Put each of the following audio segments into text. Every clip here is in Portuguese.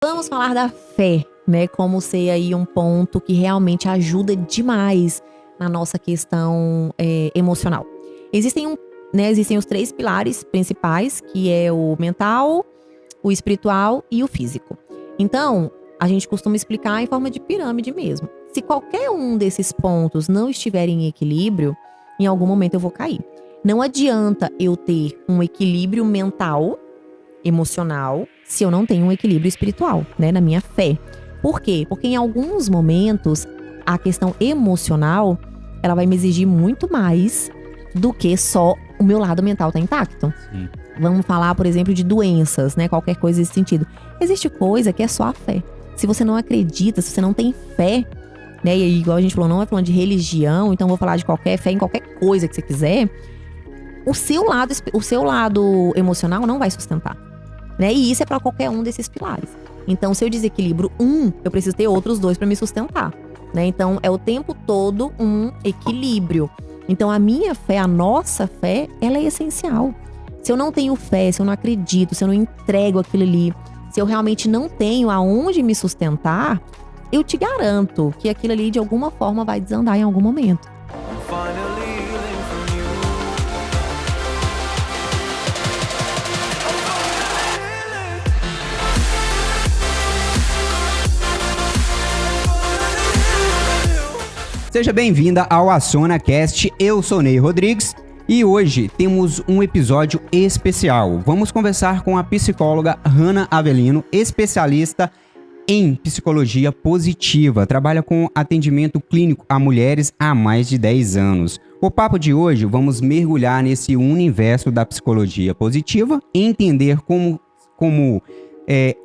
Vamos falar da fé, né? Como ser aí um ponto que realmente ajuda demais na nossa questão emocional. Existem os 3 pilares principais, que é o mental, o espiritual e o físico. Então, a gente costuma explicar em forma de pirâmide mesmo. Se qualquer um desses pontos não estiver em equilíbrio, em algum momento eu vou cair. Não adianta eu ter um equilíbrio mental, emocional, se eu não tenho um equilíbrio espiritual, né, na minha fé. Por quê? Porque em alguns momentos, a questão emocional, ela vai me exigir muito mais do que só o meu lado mental tá intacto. Sim. Vamos falar, por exemplo, de doenças, né, qualquer coisa nesse sentido. Existe coisa que é só a fé. Se você não acredita, se você não tem fé, né, e igual a gente falou, não é falando de religião, então vou falar de qualquer fé em qualquer coisa que você quiser, o seu lado emocional não vai sustentar, né? E isso é para qualquer um desses pilares. Então, se eu desequilibro eu preciso ter outros 2 para me sustentar, né? Então, é o tempo todo um equilíbrio. Então, a minha fé, a nossa fé, ela é essencial. Se eu não tenho fé, se eu não acredito, se eu não entrego aquilo ali, se eu realmente não tenho aonde me sustentar, eu te garanto que aquilo ali de alguma forma vai desandar em algum momento. Seja bem-vinda ao AcionaCast, eu sou Ney Rodrigues e hoje temos um episódio especial. Vamos conversar com a psicóloga Hanna Avelino, especialista em psicologia positiva, trabalha com atendimento clínico a mulheres há mais de 10 anos. O papo de hoje, vamos mergulhar nesse universo da psicologia positiva, entender como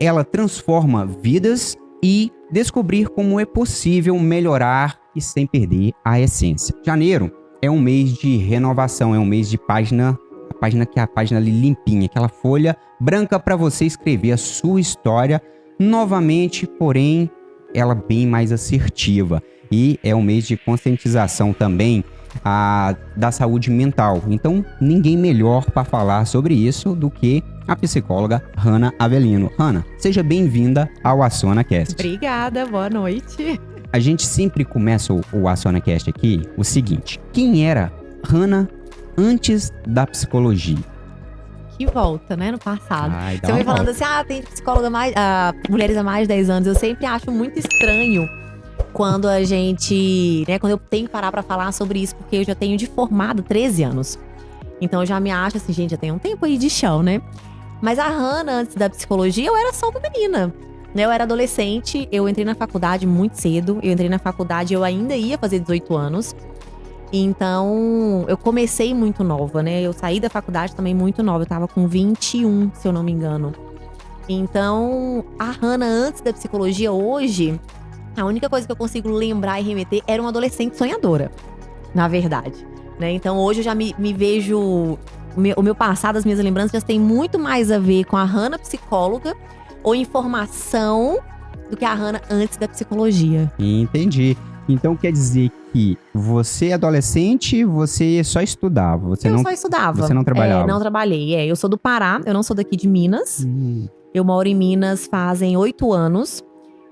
ela transforma vidas e descobrir como é possível melhorar e sem perder a essência. Janeiro é um mês de renovação, é um mês de página ali limpinha, aquela folha branca para você escrever a sua história novamente, porém, ela bem mais assertiva. E é um mês de conscientização também da saúde mental. Então, ninguém melhor para falar sobre isso do que a psicóloga Hanna Avelino. Hanna, seja bem-vinda ao AcionaCast. Obrigada, boa noite. A gente sempre começa o AcionaCast aqui o seguinte: quem era Hanna antes da psicologia? Que volta, né, no passado. Ai, você vai falando assim, tem psicóloga mulheres há mais de 10 anos. Eu sempre acho muito estranho quando a gente, né, quando eu tenho que parar pra falar sobre isso, porque eu já tenho de formado 13 anos. Então eu já me acho assim, gente, já tem um tempo aí de chão, né? Mas a Hanna, antes da psicologia, eu era só uma menina. Eu era adolescente, eu entrei na faculdade muito cedo. Eu ainda ia fazer 18 anos. Então, eu comecei muito nova, né? Eu saí da faculdade também muito nova. Eu tava com 21, se eu não me engano. Então, a Hanna, antes da psicologia, hoje, a única coisa que eu consigo lembrar e remeter era uma adolescente sonhadora, na verdade, né? Então, hoje eu já me vejo... O meu passado, as minhas lembranças já têm muito mais a ver com a Hanna psicóloga ou informação do que a Hanna antes da psicologia. Entendi. Então quer dizer que você, adolescente, você só estudava? Só estudava. Você não trabalhava? Não trabalhei. Eu sou do Pará, eu não sou daqui de Minas. Eu moro em Minas fazem 8 anos.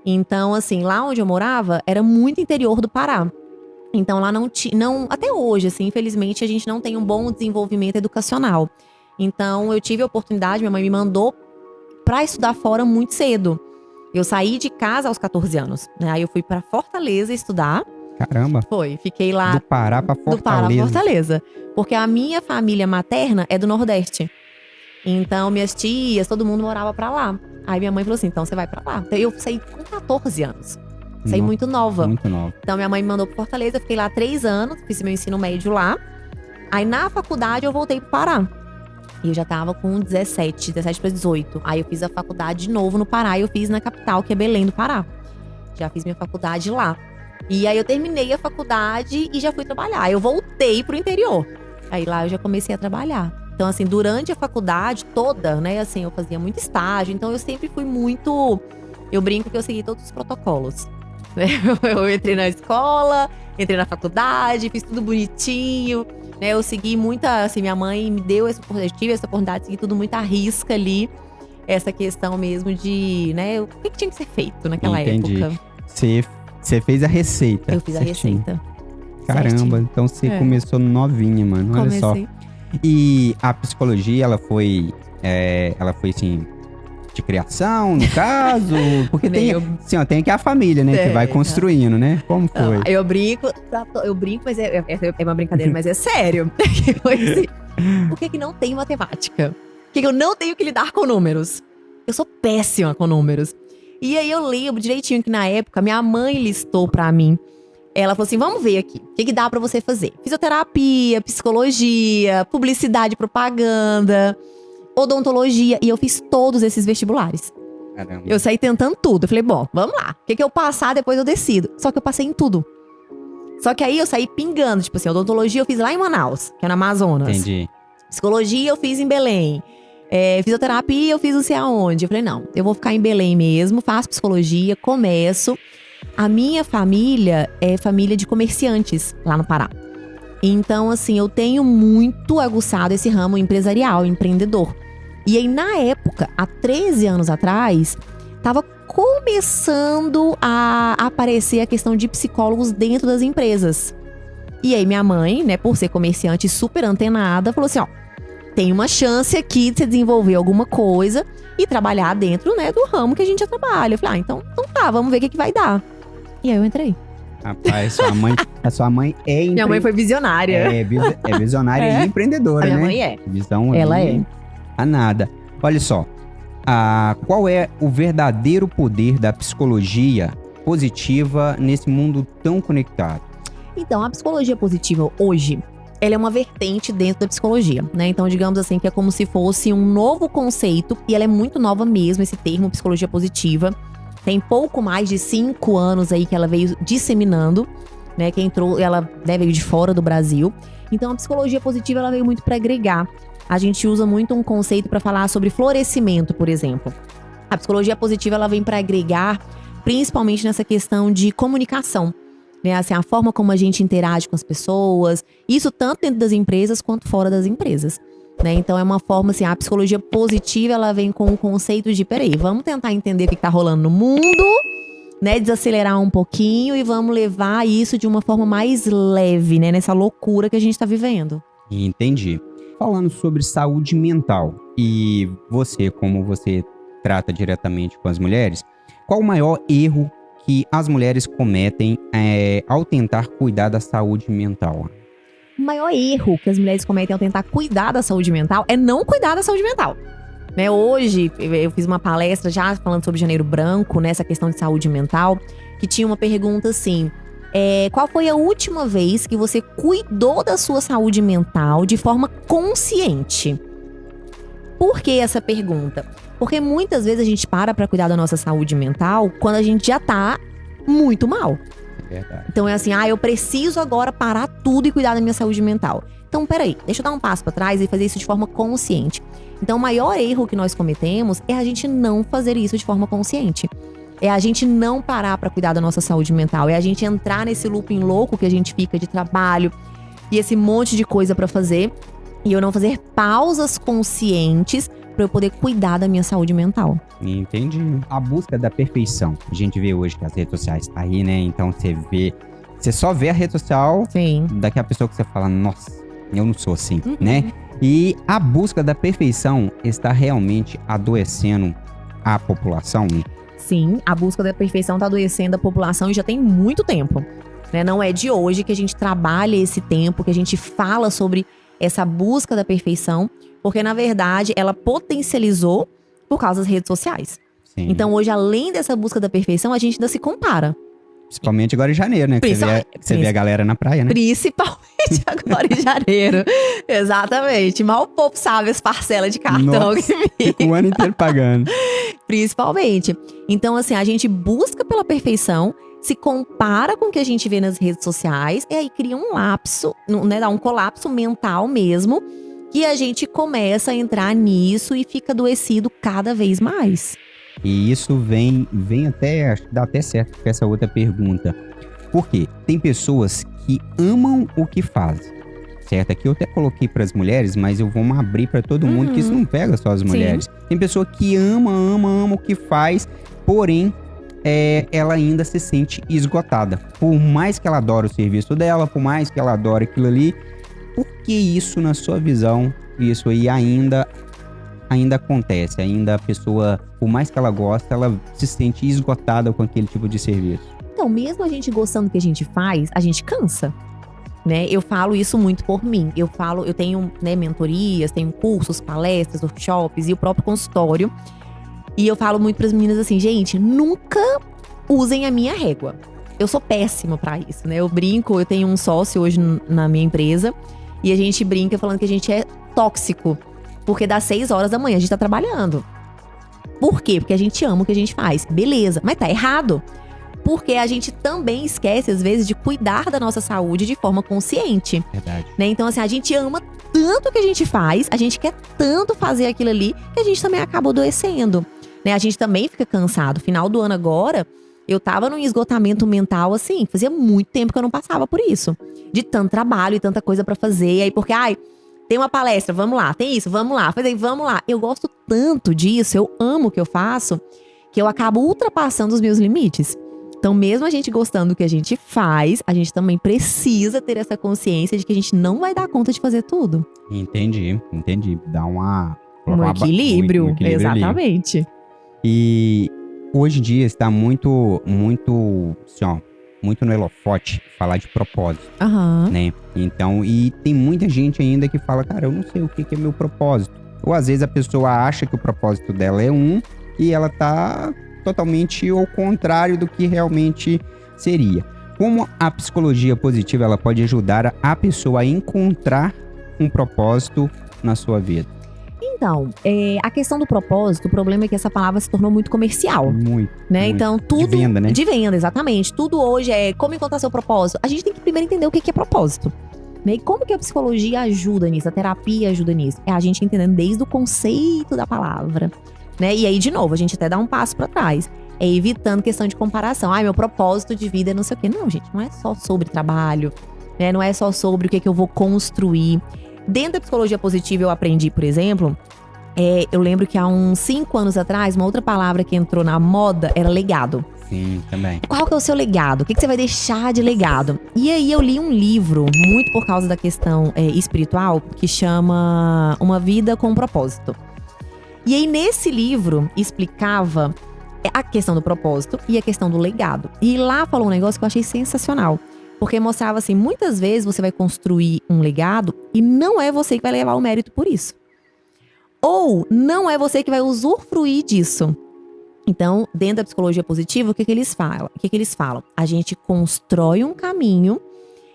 Então, assim, lá onde eu morava era muito interior do Pará. Então lá não até hoje, assim, infelizmente a gente não tem um bom desenvolvimento educacional. Então eu tive a oportunidade, minha mãe me mandou pra estudar fora muito cedo. Eu saí de casa aos 14 anos, né? Aí eu fui pra Fortaleza estudar. Caramba! Fiquei lá. Do Pará pra Fortaleza. Do Pará pra Fortaleza. Porque a minha família materna é do Nordeste. Então, minhas tias, todo mundo morava pra lá. Aí minha mãe falou assim, então você vai pra lá. Então eu saí com 14 anos. Saí muito nova. Muito nova. Então minha mãe me mandou pra Fortaleza, fiquei lá 3 anos, fiz meu ensino médio lá. Aí na faculdade eu voltei pro Pará. E eu já tava com 17 para 18. Aí eu fiz a faculdade de novo no Pará e eu fiz na capital, que é Belém do Pará. Já fiz minha faculdade lá. E aí eu terminei a faculdade e já fui trabalhar. Aí eu voltei pro interior. Aí lá eu já comecei a trabalhar. Então assim, durante a faculdade toda, né, assim, eu fazia muito estágio. Então eu sempre fui muito... Eu brinco que eu segui todos os protocolos. Eu entrei na escola, entrei na faculdade, fiz tudo bonitinho, né? Eu segui muita, assim, minha mãe me deu essa oportunidade, tive essa oportunidade de seguir tudo muito à risca ali. essa questão mesmo de, né, o que tinha que ser feito naquela Entendi. época. Você fez a receita. Eu fiz a certinho. receita. Caramba, Certinho. então você É. começou novinha, mano. Olha só. Comecei. E a psicologia, ela foi assim, de criação, no caso? Porque tem, Eu- assim, ó, tem aqui a família, né? Que vai Tem, construindo, né? Como Não, foi? eu brinco, mas é uma brincadeira, mas é sério. Foi assim, por que não tem matemática? Por que eu não tenho que lidar com números? Eu sou péssima com números. E aí eu lembro direitinho que na época minha mãe listou pra mim. Ela falou assim, vamos ver aqui, o que dá pra você fazer? Fisioterapia, psicologia, publicidade, propaganda, odontologia. E eu fiz todos esses vestibulares. Caramba. Eu saí tentando tudo. Eu falei, bom, vamos lá. O que eu passar, depois eu decido. Só que eu passei em tudo. Só que aí eu saí pingando. Tipo assim, odontologia eu fiz lá em Manaus, que é no Amazonas. Entendi. Psicologia eu fiz em Belém. Fisioterapia eu fiz não sei aonde. Eu falei, não, eu vou ficar em Belém mesmo, faço psicologia, começo. A minha família é família de comerciantes lá no Pará. Então, assim, eu tenho muito aguçado esse ramo empresarial, empreendedor. E aí, na época, há 13 anos atrás, tava começando a aparecer a questão de psicólogos dentro das empresas. E aí, minha mãe, né, por ser comerciante super antenada, falou assim, ó, tem uma chance aqui de você desenvolver alguma coisa e trabalhar dentro, né, do ramo que a gente já trabalha. Eu falei, então tá, vamos ver o que vai dar. E aí eu entrei. Rapaz, a sua mãe é Minha mãe foi visionária. É visionária É. e empreendedora, A minha né? mãe é. Visão Ela ali, a nada. Olha só, qual é o verdadeiro poder da psicologia positiva nesse mundo tão conectado? Então, a psicologia positiva hoje, ela é uma vertente dentro da psicologia, né? Então, digamos assim, que é como se fosse um novo conceito, e ela é muito nova mesmo, esse termo psicologia positiva. Tem pouco mais de 5 anos aí que ela veio disseminando, né? Que entrou, ela veio de fora do Brasil. Então, a psicologia positiva, ela veio muito para agregar. A gente usa muito um conceito para falar sobre florescimento, por exemplo. A psicologia positiva, ela vem para agregar, principalmente nessa questão de comunicação, né? Assim, a forma como a gente interage com as pessoas, isso tanto dentro das empresas quanto fora das empresas, né? Então é uma forma assim, a psicologia positiva, ela vem com o conceito de, peraí, vamos tentar entender o que tá rolando no mundo, né? Desacelerar um pouquinho e vamos levar isso de uma forma mais leve, né? Nessa loucura que a gente tá vivendo. Entendi. Falando sobre saúde mental, e você, como você trata diretamente com as mulheres, qual o maior erro que as mulheres cometem ao tentar cuidar da saúde mental? O maior erro que as mulheres cometem ao tentar cuidar da saúde mental é não cuidar da saúde mental. Né, hoje, eu fiz uma palestra já falando sobre Janeiro Branco, nessa questão de saúde mental, que tinha uma pergunta assim, qual foi a última vez que você cuidou da sua saúde mental de forma consciente? Por que essa pergunta? Porque muitas vezes a gente para cuidar da nossa saúde mental quando a gente já tá muito mal. Verdade. Então é assim, eu preciso agora parar tudo e cuidar da minha saúde mental. Então, peraí, deixa eu dar um passo pra trás e fazer isso de forma consciente. Então, o maior erro que nós cometemos é a gente não fazer isso de forma consciente. É a gente não parar pra cuidar da nossa saúde mental. É a gente entrar nesse looping louco que a gente fica de trabalho e esse monte de coisa pra fazer. E eu não fazer pausas conscientes pra eu poder cuidar da minha saúde mental. Entendi. A busca da perfeição. A gente vê hoje que as redes sociais tá aí, né? Então você só vê a rede social Sim. daquela pessoa que você fala, nossa, eu não sou assim, né? E a busca da perfeição está realmente adoecendo a população? Sim, a busca da perfeição tá adoecendo a população e já tem muito tempo. Né? Não é de hoje que a gente trabalha esse tempo, que a gente fala sobre essa busca da perfeição, porque na verdade ela potencializou por causa das redes sociais. Sim. Então hoje, além dessa busca da perfeição, a gente ainda se compara. Principalmente agora em janeiro, né? Que você vê a galera na praia, né? Principalmente agora em janeiro. Exatamente. Mal o povo sabe as parcelas de cartão Nossa, que fica. fica o ano inteiro pagando. Principalmente. Então, assim, a gente busca pela perfeição, se compara com o que a gente vê nas redes sociais, e aí cria um lapso, né? Dá um colapso mental mesmo, que a gente começa a entrar nisso e fica adoecido cada vez mais. E isso vem até, acho que dá até certo com essa outra pergunta. Por quê? Tem pessoas que amam o que fazem, certo aqui. Eu até coloquei para as mulheres, mas eu vou abrir para todo mundo, que isso não pega só as mulheres. Tem pessoa que ama o que faz, porém, ela ainda se sente esgotada. Por mais que ela adore o serviço dela, por mais que ela adore aquilo ali, por que isso, na sua visão, isso aí ainda acontece? Ainda a pessoa, por mais que ela goste, ela se sente esgotada com aquele tipo de serviço. Então, mesmo a gente gostando do que a gente faz, a gente cansa. Né? Eu falo isso muito por mim. Eu tenho, né, mentorias, tenho cursos, palestras, workshops e o próprio consultório. E eu falo muito para as meninas assim, gente, nunca usem a minha régua. Eu sou péssima para isso, né? Eu brinco, eu tenho um sócio hoje na minha empresa e a gente brinca falando que a gente é tóxico. Porque das 6 horas da manhã a gente tá trabalhando. Por quê? Porque a gente ama o que a gente faz. Beleza, mas tá errado. Porque a gente também esquece, às vezes, de cuidar da nossa saúde de forma consciente. Verdade. Né? Então, assim, a gente ama tanto o que a gente faz, a gente quer tanto fazer aquilo ali, que a gente também acaba adoecendo. Né? A gente também fica cansado. Final do ano agora, eu tava num esgotamento mental, assim, fazia muito tempo que eu não passava por isso. De tanto trabalho e tanta coisa pra fazer. Aí, porque, tem uma palestra, vamos lá. Tem isso, vamos lá. Vamos lá. Eu gosto tanto disso, eu amo o que eu faço, que eu acabo ultrapassando os meus limites. Então, mesmo a gente gostando do que a gente faz, a gente também precisa ter essa consciência de que a gente não vai dar conta de fazer tudo. Entendi. Dá um equilíbrio. Exatamente. Ali. E hoje em dia está muito, assim, muito no holofote falar de propósito, né? Então, e tem muita gente ainda que fala, cara, eu não sei o que é meu propósito. Ou às vezes a pessoa acha que o propósito dela é e ela tá totalmente ao contrário do que realmente seria. Como a psicologia positiva ela pode ajudar a pessoa a encontrar um propósito na sua vida? Então, a questão do propósito, o problema é que essa palavra se tornou muito comercial. Muito. Né? Muito. Então, tudo. De venda, né? De venda, exatamente. Tudo hoje é como encontrar seu propósito. A gente tem que primeiro entender o que é propósito. Né? E como que a psicologia ajuda nisso, a terapia ajuda nisso? É a gente entendendo desde o conceito da palavra. Né? E aí, de novo, a gente até dá um passo pra trás. É evitando questão de comparação. Meu propósito de vida é não sei o quê. Não, gente, não é só sobre trabalho. Né? Não é só sobre o que eu vou construir. Dentro da psicologia positiva, eu aprendi, por exemplo, eu lembro que há uns 5 anos atrás, uma outra palavra que entrou na moda era legado. Sim, também. Qual que é o seu legado? O que você vai deixar de legado? E aí eu li um livro, muito por causa da questão espiritual, que chama Uma Vida com Propósito. E aí nesse livro explicava a questão do propósito e a questão do legado. E lá falou um negócio que eu achei sensacional. Porque mostrava assim, muitas vezes você vai construir um legado e não é você que vai levar o mérito por isso. Ou não é você que vai usufruir disso. Então, dentro da psicologia positiva, o que eles falam? A gente constrói um caminho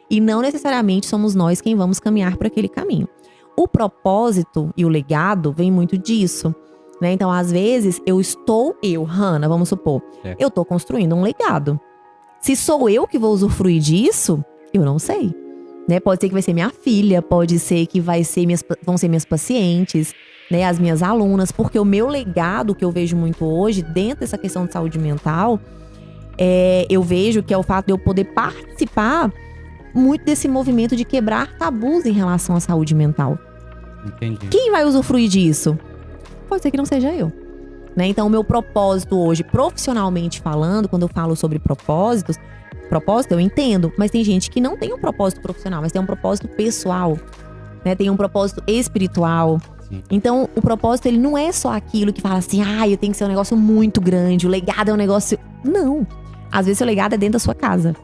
e não necessariamente somos nós quem vamos caminhar por aquele caminho. O propósito e o legado vem muito disso. Né? Então, às vezes, Hannah, vamos supor, eu tô construindo um legado. Se sou eu que vou usufruir disso, eu não sei. Né? Pode ser que vai ser minha filha, pode ser que vão ser minhas pacientes, né? As minhas alunas. Porque o meu legado, que eu vejo muito hoje, dentro dessa questão de saúde mental, eu vejo que é o fato de eu poder participar muito desse movimento de quebrar tabus em relação à saúde mental. Entendi. Quem vai usufruir disso? Pode ser que não seja eu. Né? Então, o meu propósito hoje, profissionalmente falando, quando eu falo sobre propósito eu entendo, mas tem gente que não tem um propósito profissional, mas tem um propósito pessoal, né? Tem um propósito espiritual. Sim. Então, o propósito, ele não é só aquilo que fala assim, eu tenho que ser um negócio muito grande, o legado é um negócio… Não! Às vezes, o legado é dentro da sua casa.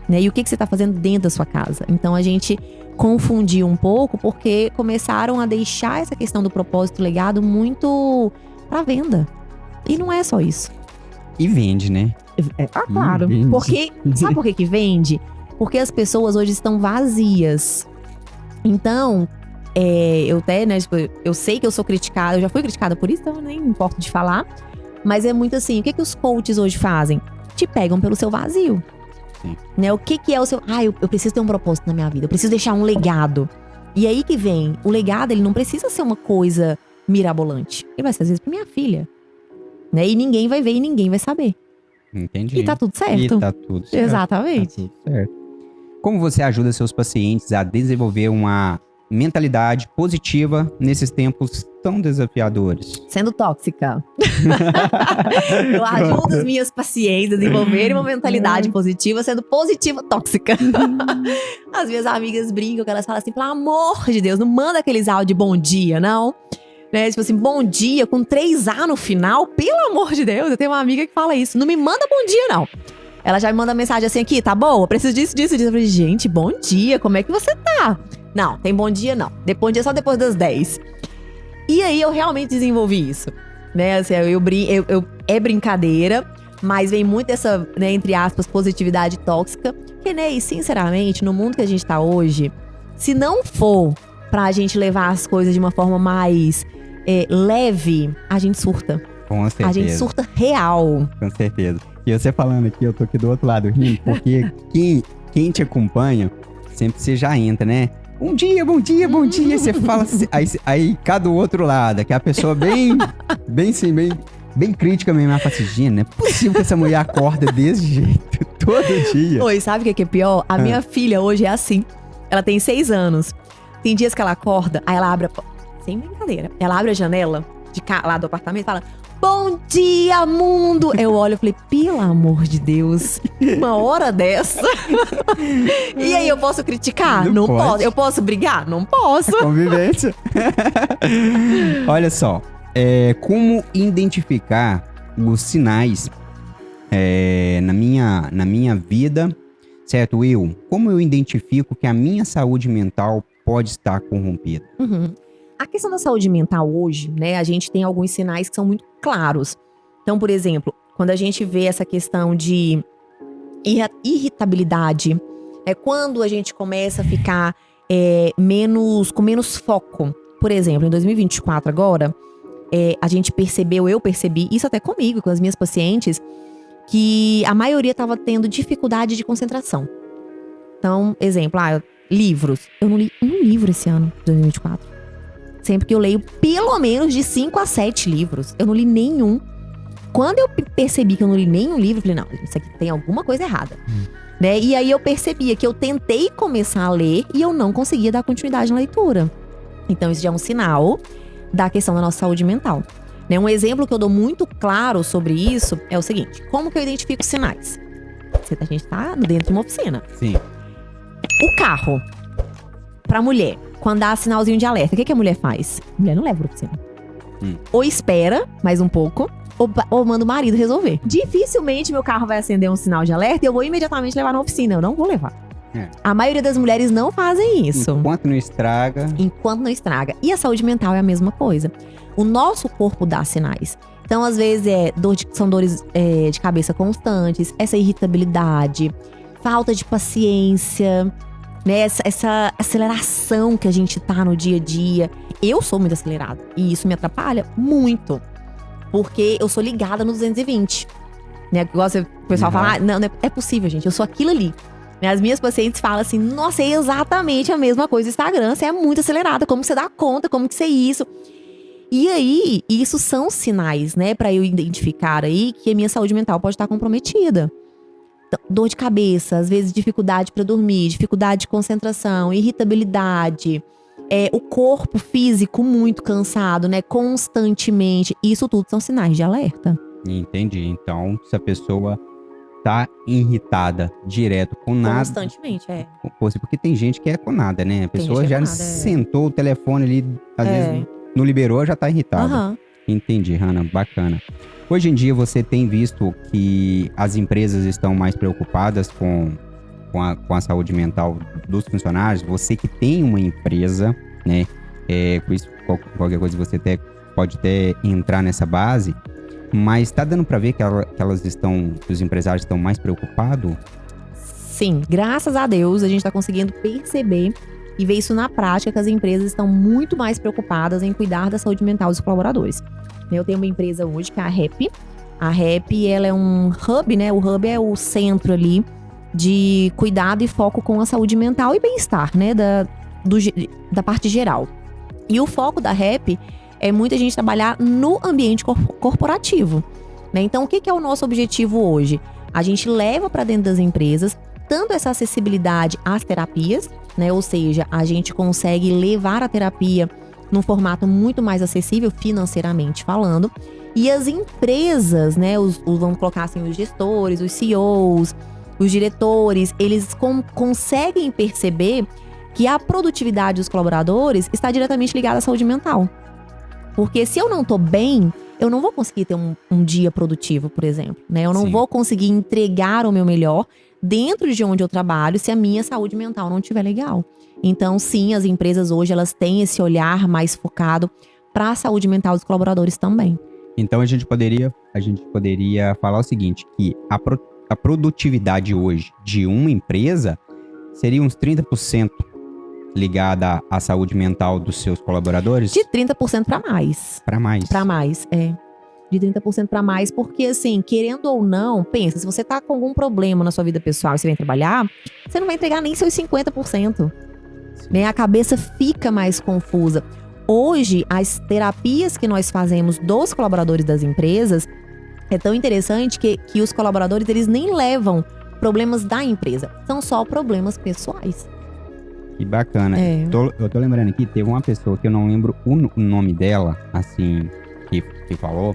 Né? E o que você está fazendo dentro da sua casa? Então, a gente confundiu um pouco, porque começaram a deixar essa questão do propósito e legado muito… pra venda. E não é só isso. E vende, né? Claro. Vende. Porque, sabe por que vende? Porque as pessoas hoje estão vazias. Então, eu até, né, eu sei que eu sou criticada, eu já fui criticada por isso, então nem importo de falar. Mas é muito assim, o que os coaches hoje fazem? Te pegam pelo seu vazio. Sim. Né? O que é o seu… eu preciso ter um propósito na minha vida, eu preciso deixar um legado. E aí que vem, o legado, ele não precisa ser uma coisa mirabolante. Ele vai ser, às vezes, pra minha filha. Né? E ninguém vai ver e ninguém vai saber. Entendi. E tá tudo certo. E tá tudo certo. Exatamente. Tá tudo certo. Como você ajuda seus pacientes a desenvolver uma mentalidade positiva nesses tempos tão desafiadores? Sendo tóxica. Eu ajudo as minhas pacientes a desenvolverem uma mentalidade positiva, sendo positiva tóxica. As minhas amigas brincam, que elas falam assim, pelo amor de Deus, não manda aqueles áudios de bom dia, não. Né? Tipo assim, bom dia, com 3A no final, pelo amor de Deus. Eu tenho uma amiga que fala isso, não me manda bom dia, não. Ela já me manda mensagem assim aqui, tá boa? Preciso disso, disso, disso. Eu falei, gente, bom dia, como é que você tá? Não, tem bom dia não. Bom dia só depois das 10. E aí eu realmente desenvolvi isso. Né? Assim, é brincadeira, mas vem muito dessa, né, entre aspas, positividade tóxica. Que, né, e sinceramente, no mundo que a gente tá hoje, se não for pra gente levar as coisas de uma forma mais leve, a gente surta. Com certeza. A gente surta real. Com certeza. E você falando aqui, eu tô aqui do outro lado rindo, porque quem te acompanha, sempre você já entra, né? Bom dia, bom dia, bom dia. Você fala assim, aí cada outro lado, que é a pessoa bem crítica mesmo. Ela fala assim, gente, não é possível que essa mulher acorda desse jeito todo dia. Oi, sabe o que é pior? A minha filha hoje é assim. Ela tem 6 anos. Tem dias que ela acorda, aí ela abre sem brincadeira, ela abre a janela lá do apartamento e fala, bom dia, mundo! Eu olho e falei, pelo amor de Deus, uma hora dessa. E aí, eu posso criticar? Não posso. Eu posso brigar? Não posso. Convivência. Olha só, como identificar os sinais na minha vida, certo, Will? Como eu identifico que a minha saúde mental pode estar corrompida? Uhum. A questão da saúde mental hoje, né, a gente tem alguns sinais que são muito claros. Então, por exemplo, quando a gente vê essa questão de irritabilidade, é quando a gente começa a ficar com menos foco. Por exemplo, em 2024 agora, eu percebi, isso até comigo, com as minhas pacientes, que a maioria estava tendo dificuldade de concentração. Então, exemplo, livros. Eu não li um livro esse ano, 2024. Sempre que eu leio pelo menos de 5 a 7 livros. Eu não li nenhum. Quando eu percebi que eu não li nenhum livro, eu falei, não, isso aqui tem alguma coisa errada. Né? E aí eu percebia que eu tentei começar a ler e eu não conseguia dar continuidade na leitura. Então isso já é um sinal da questão da nossa saúde mental. Né? Um exemplo que eu dou muito claro sobre isso é o seguinte. Como que eu identifico sinais? A gente tá dentro de uma oficina. Sim. O carro, pra mulher, quando dá sinalzinho de alerta, o que a mulher faz? A mulher não leva pra oficina. Ou espera mais um pouco, ou manda o marido resolver. Dificilmente meu carro vai acender um sinal de alerta e eu vou imediatamente levar na oficina. Eu não vou levar. A maioria das mulheres não fazem isso. Enquanto não estraga. E a saúde mental é a mesma coisa. O nosso corpo dá sinais. Então, às vezes, são dores de cabeça constantes, essa irritabilidade, falta de paciência, né? Essa aceleração que a gente tá no dia a dia. Eu sou muito acelerada e isso me atrapalha muito. Porque eu sou ligada no 220. Né? Igual o pessoal fala, não é possível, gente, eu sou aquilo ali. Né? As minhas pacientes falam assim, nossa, é exatamente a mesma coisa do Instagram. Você é muito acelerada, como que você dá conta, como que você é isso? E aí, isso são sinais, né, pra eu identificar aí que a minha saúde mental pode estar comprometida. Então, dor de cabeça, às vezes dificuldade pra dormir, dificuldade de concentração, irritabilidade, o corpo físico muito cansado, né, constantemente. Isso tudo são sinais de alerta. Entendi. Então, se a pessoa tá irritada direto com nada... Constantemente, Porque tem gente que é com nada, né? A pessoa já sentou o telefone ali, às vezes... Não liberou, já tá irritado. Uhum. Entendi, Hannah, bacana. Hoje em dia você tem visto que as empresas estão mais preocupadas com a saúde mental dos funcionários? Você que tem uma empresa, né? Com isso, qualquer coisa você pode até entrar nessa base. Mas tá dando pra ver que os empresários estão mais preocupados? Sim, graças a Deus a gente tá conseguindo perceber e ver isso na prática, que as empresas estão muito mais preocupadas em cuidar da saúde mental dos colaboradores. Eu tenho uma empresa hoje que é a REP. A REP, ela é um hub, né? O hub é o centro ali de cuidado e foco com a saúde mental e bem-estar, né? Da parte geral. E o foco da REP é muita gente trabalhar no ambiente corporativo, né? Então, o que é o nosso objetivo hoje? A gente leva para dentro das empresas tanto essa acessibilidade às terapias, né? Ou seja, a gente consegue levar a terapia num formato muito mais acessível financeiramente falando. E as empresas, né? Vamos colocar assim, os gestores, os CEOs, os diretores, eles conseguem perceber que a produtividade dos colaboradores está diretamente ligada à saúde mental. Porque se eu não tô bem, eu não vou conseguir ter um dia produtivo, por exemplo, né? Eu não vou conseguir entregar o meu melhor dentro de onde eu trabalho se a minha saúde mental não estiver legal. Então, sim, as empresas hoje, elas têm esse olhar mais focado para a saúde mental dos colaboradores também. Então, a gente poderia falar o seguinte, que a produtividade hoje de uma empresa seria uns 30% ligada à saúde mental dos seus colaboradores? De 30% para mais. Para mais. Para mais, é. De 30% para mais, porque assim, querendo ou não, pensa, se você tá com algum problema na sua vida pessoal e você vem trabalhar, você não vai entregar nem seus 50%. Né? A cabeça fica mais confusa. Hoje, as terapias que nós fazemos dos colaboradores das empresas, é tão interessante que os colaboradores, eles nem levam problemas da empresa, são só problemas pessoais. Que bacana. Eu tô lembrando aqui, teve uma pessoa que eu não lembro o nome dela, assim, que falou.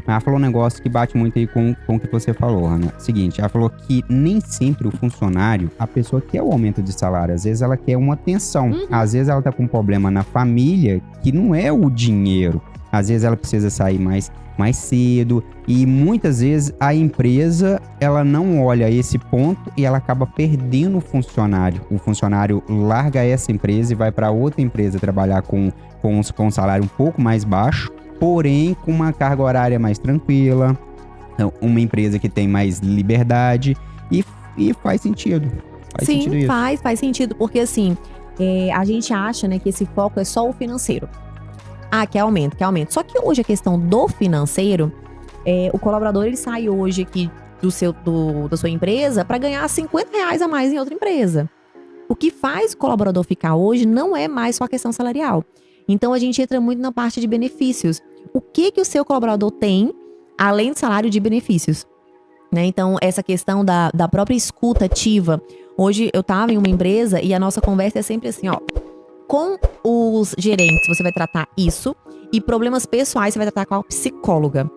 Mas ela falou um negócio que bate muito aí com o que você falou, Ana. Seguinte, ela falou que nem sempre o funcionário, a pessoa quer o aumento de salário. Às vezes ela quer uma atenção. Às vezes ela tá com um problema na família que não é o dinheiro. Às vezes ela precisa sair mais cedo. E muitas vezes a empresa, ela não olha esse ponto e ela acaba perdendo o funcionário. O funcionário larga essa empresa e vai para outra empresa trabalhar com um salário um pouco mais baixo, porém com uma carga horária mais tranquila, uma empresa que tem mais liberdade e faz sentido. Faz sentido, porque assim, a gente acha, né, que esse foco é só o financeiro. Quer aumento. Só que hoje a questão do financeiro, o colaborador, ele sai hoje aqui da sua empresa para ganhar R$50 a mais em outra empresa. O que faz o colaborador ficar hoje não é mais só a questão salarial. Então a gente entra muito na parte de benefícios. O que o seu colaborador tem, além do salário, de benefícios? Né? Então, essa questão da própria escuta ativa. Hoje eu estava em uma empresa e a nossa conversa é sempre assim, ó. Com os gerentes, você vai tratar isso. E problemas pessoais, você vai tratar com a psicóloga.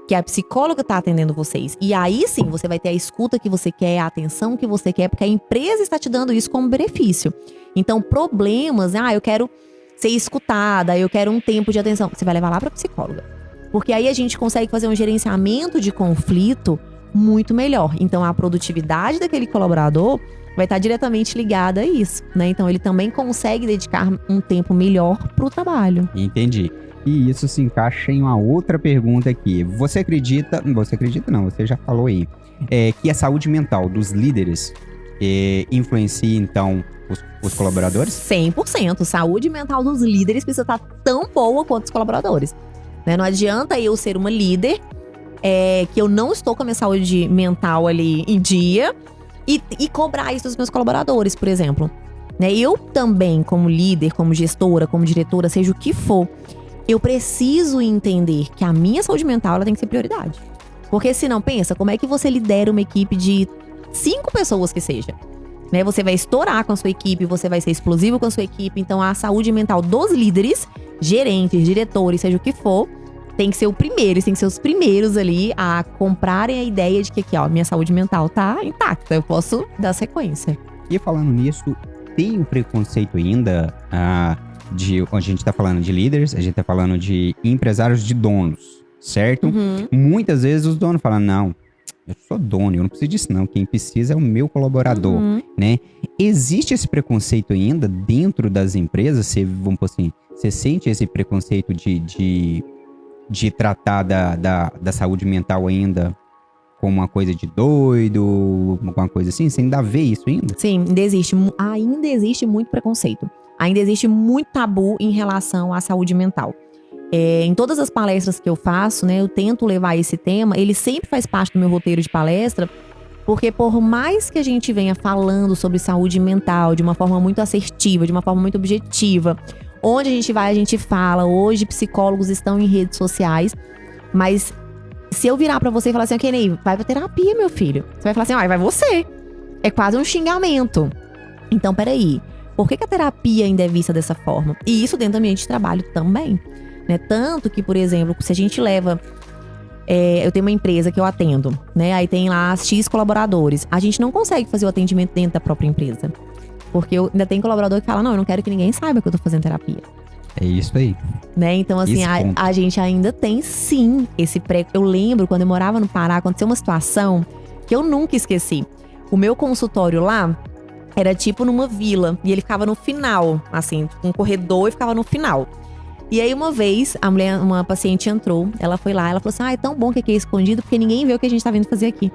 Que a psicóloga tá atendendo vocês. E aí sim, você vai ter a escuta que você quer, a atenção que você quer, porque a empresa está te dando isso como benefício. Então, problemas, eu quero ser escutada, eu quero um tempo de atenção. Você vai levar lá pra psicóloga. Porque aí a gente consegue fazer um gerenciamento de conflito muito melhor. Então, a produtividade daquele colaborador vai estar diretamente ligada a isso, né? Então, ele também consegue dedicar um tempo melhor pro trabalho. Entendi. E isso se encaixa em uma outra pergunta aqui. Você acredita não, você já falou aí, que a saúde mental dos líderes influencia, então, os colaboradores? 100%. Saúde mental dos líderes precisa estar tão boa quanto os colaboradores. Né? Não adianta eu ser uma líder que eu não estou com a minha saúde mental ali em dia e cobrar isso dos meus colaboradores, por exemplo. Né? Eu também, como líder, como gestora, como diretora, seja o que for, eu preciso entender que a minha saúde mental ela tem que ser prioridade. Porque senão, pensa, como é que você lidera uma equipe de 5 pessoas que seja? Né? Você vai estourar com a sua equipe, você vai ser explosivo com a sua equipe. Então, a saúde mental dos líderes, gerentes, diretores, seja o que for, tem que ser tem que ser os primeiros ali a comprarem a ideia de que aqui, ó, minha saúde mental tá intacta, eu posso dar sequência. E falando nisso, tem um preconceito ainda a gente tá falando de líderes, a gente tá falando de empresários, de donos, certo? Muitas vezes os donos falam, não, eu sou dono, eu não preciso disso não, quem precisa é o meu colaborador, né? Existe esse preconceito ainda dentro das empresas? Vamos assim, você sente esse preconceito de tratar da saúde mental ainda como uma coisa de doido, alguma coisa assim? Você ainda vê isso ainda? Sim, ainda existe muito preconceito. Ainda existe muito tabu em relação à saúde mental. Em todas as palestras que eu faço, né, eu tento levar esse tema, ele sempre faz parte do meu roteiro de palestra, porque por mais que a gente venha falando sobre saúde mental de uma forma muito assertiva, de uma forma muito objetiva, onde a gente vai, a gente fala, hoje psicólogos estão em redes sociais, mas se eu virar pra você e falar assim, ok, Ney, vai pra terapia, meu filho. Você vai falar assim, vai você. É quase um xingamento. Então, peraí, por que a terapia ainda é vista dessa forma? E isso dentro do ambiente de trabalho também, né? Tanto que, por exemplo, se a gente leva... eu tenho uma empresa que eu atendo, né? Aí tem lá X colaboradores. A gente não consegue fazer o atendimento dentro da própria empresa. Porque ainda tem colaborador que fala, não, eu não quero que ninguém saiba que eu tô fazendo terapia. É isso aí. Né? Então, assim, a gente ainda tem, sim, esse Eu lembro, quando eu morava no Pará, aconteceu uma situação que eu nunca esqueci. O meu consultório lá era tipo numa vila. E ele ficava no final, assim, um corredor e ficava no final. E aí, uma vez, uma paciente entrou, ela foi lá, ela falou assim, é tão bom que aqui é escondido, porque ninguém vê o que a gente tá vindo fazer aqui.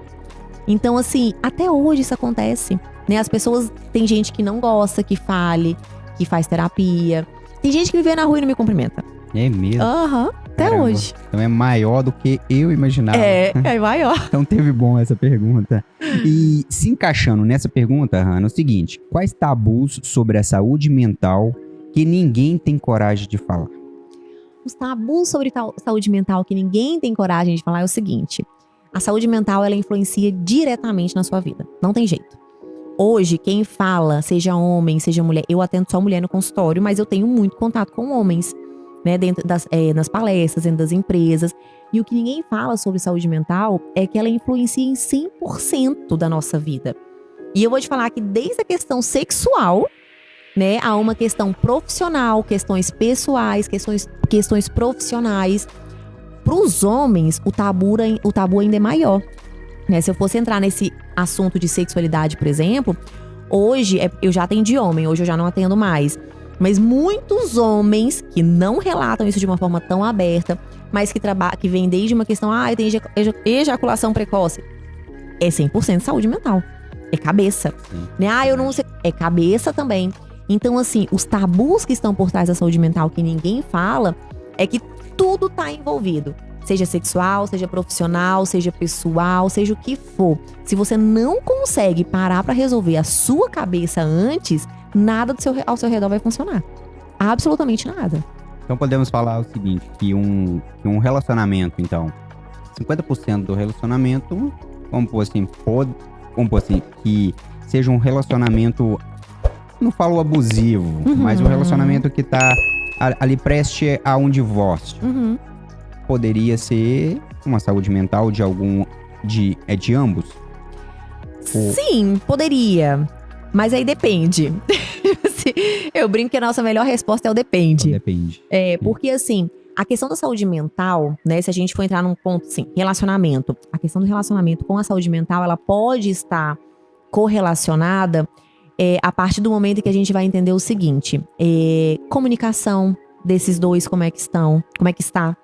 Então, assim, até hoje isso acontece, né? As pessoas, tem gente que não gosta que fale, que faz terapia. Tem gente que me vê na rua e não me cumprimenta. É mesmo? Aham, até Caramba. hoje. Então é maior do que eu imaginava. É maior. Então teve bom essa pergunta. E se encaixando nessa pergunta, Hannah, é o seguinte: quais tabus sobre a saúde mental que ninguém tem coragem de falar? Os tabus sobre saúde mental que ninguém tem coragem de falar é o seguinte. A saúde mental, ela influencia diretamente na sua vida. Não tem jeito. Hoje, quem fala, seja homem, seja mulher, eu atendo só mulher no consultório, mas eu tenho muito contato com homens, né, dentro nas palestras, dentro das empresas. E o que ninguém fala sobre saúde mental é que ela influencia em 100% da nossa vida. E eu vou te falar que desde a questão sexual, né, a uma questão profissional, questões pessoais, questões profissionais. Para os homens, o tabu ainda é maior. Né? Se eu fosse entrar nesse assunto de sexualidade, por exemplo, hoje eu já atendi homem, hoje eu já não atendo mais. Mas muitos homens que não relatam isso de uma forma tão aberta, mas que vem desde uma questão, tem ejaculação precoce. É 100% saúde mental. É cabeça. Né? Eu não sei. É cabeça também. Então, assim, os tabus que estão por trás da saúde mental que ninguém fala, é que tudo tá envolvido. Seja sexual, seja profissional, seja pessoal, seja o que for. Se você não consegue parar pra resolver a sua cabeça antes, nada ao seu redor vai funcionar. Absolutamente nada. Então podemos falar o seguinte, que um relacionamento, então, 50% do relacionamento, vamos pôr assim, que seja um relacionamento, não falo abusivo, mas um relacionamento que tá ali preste a um divórcio. Poderia ser uma saúde mental de ambos? Sim, poderia. Mas aí depende. Eu brinco que a nossa melhor resposta é o depende. Depende. Porque assim, a questão da saúde mental, né? Se a gente for entrar num ponto, sim, relacionamento. A questão do relacionamento com a saúde mental, ela pode estar correlacionada a partir do momento em que a gente vai entender o seguinte. Comunicação desses dois, como é que está.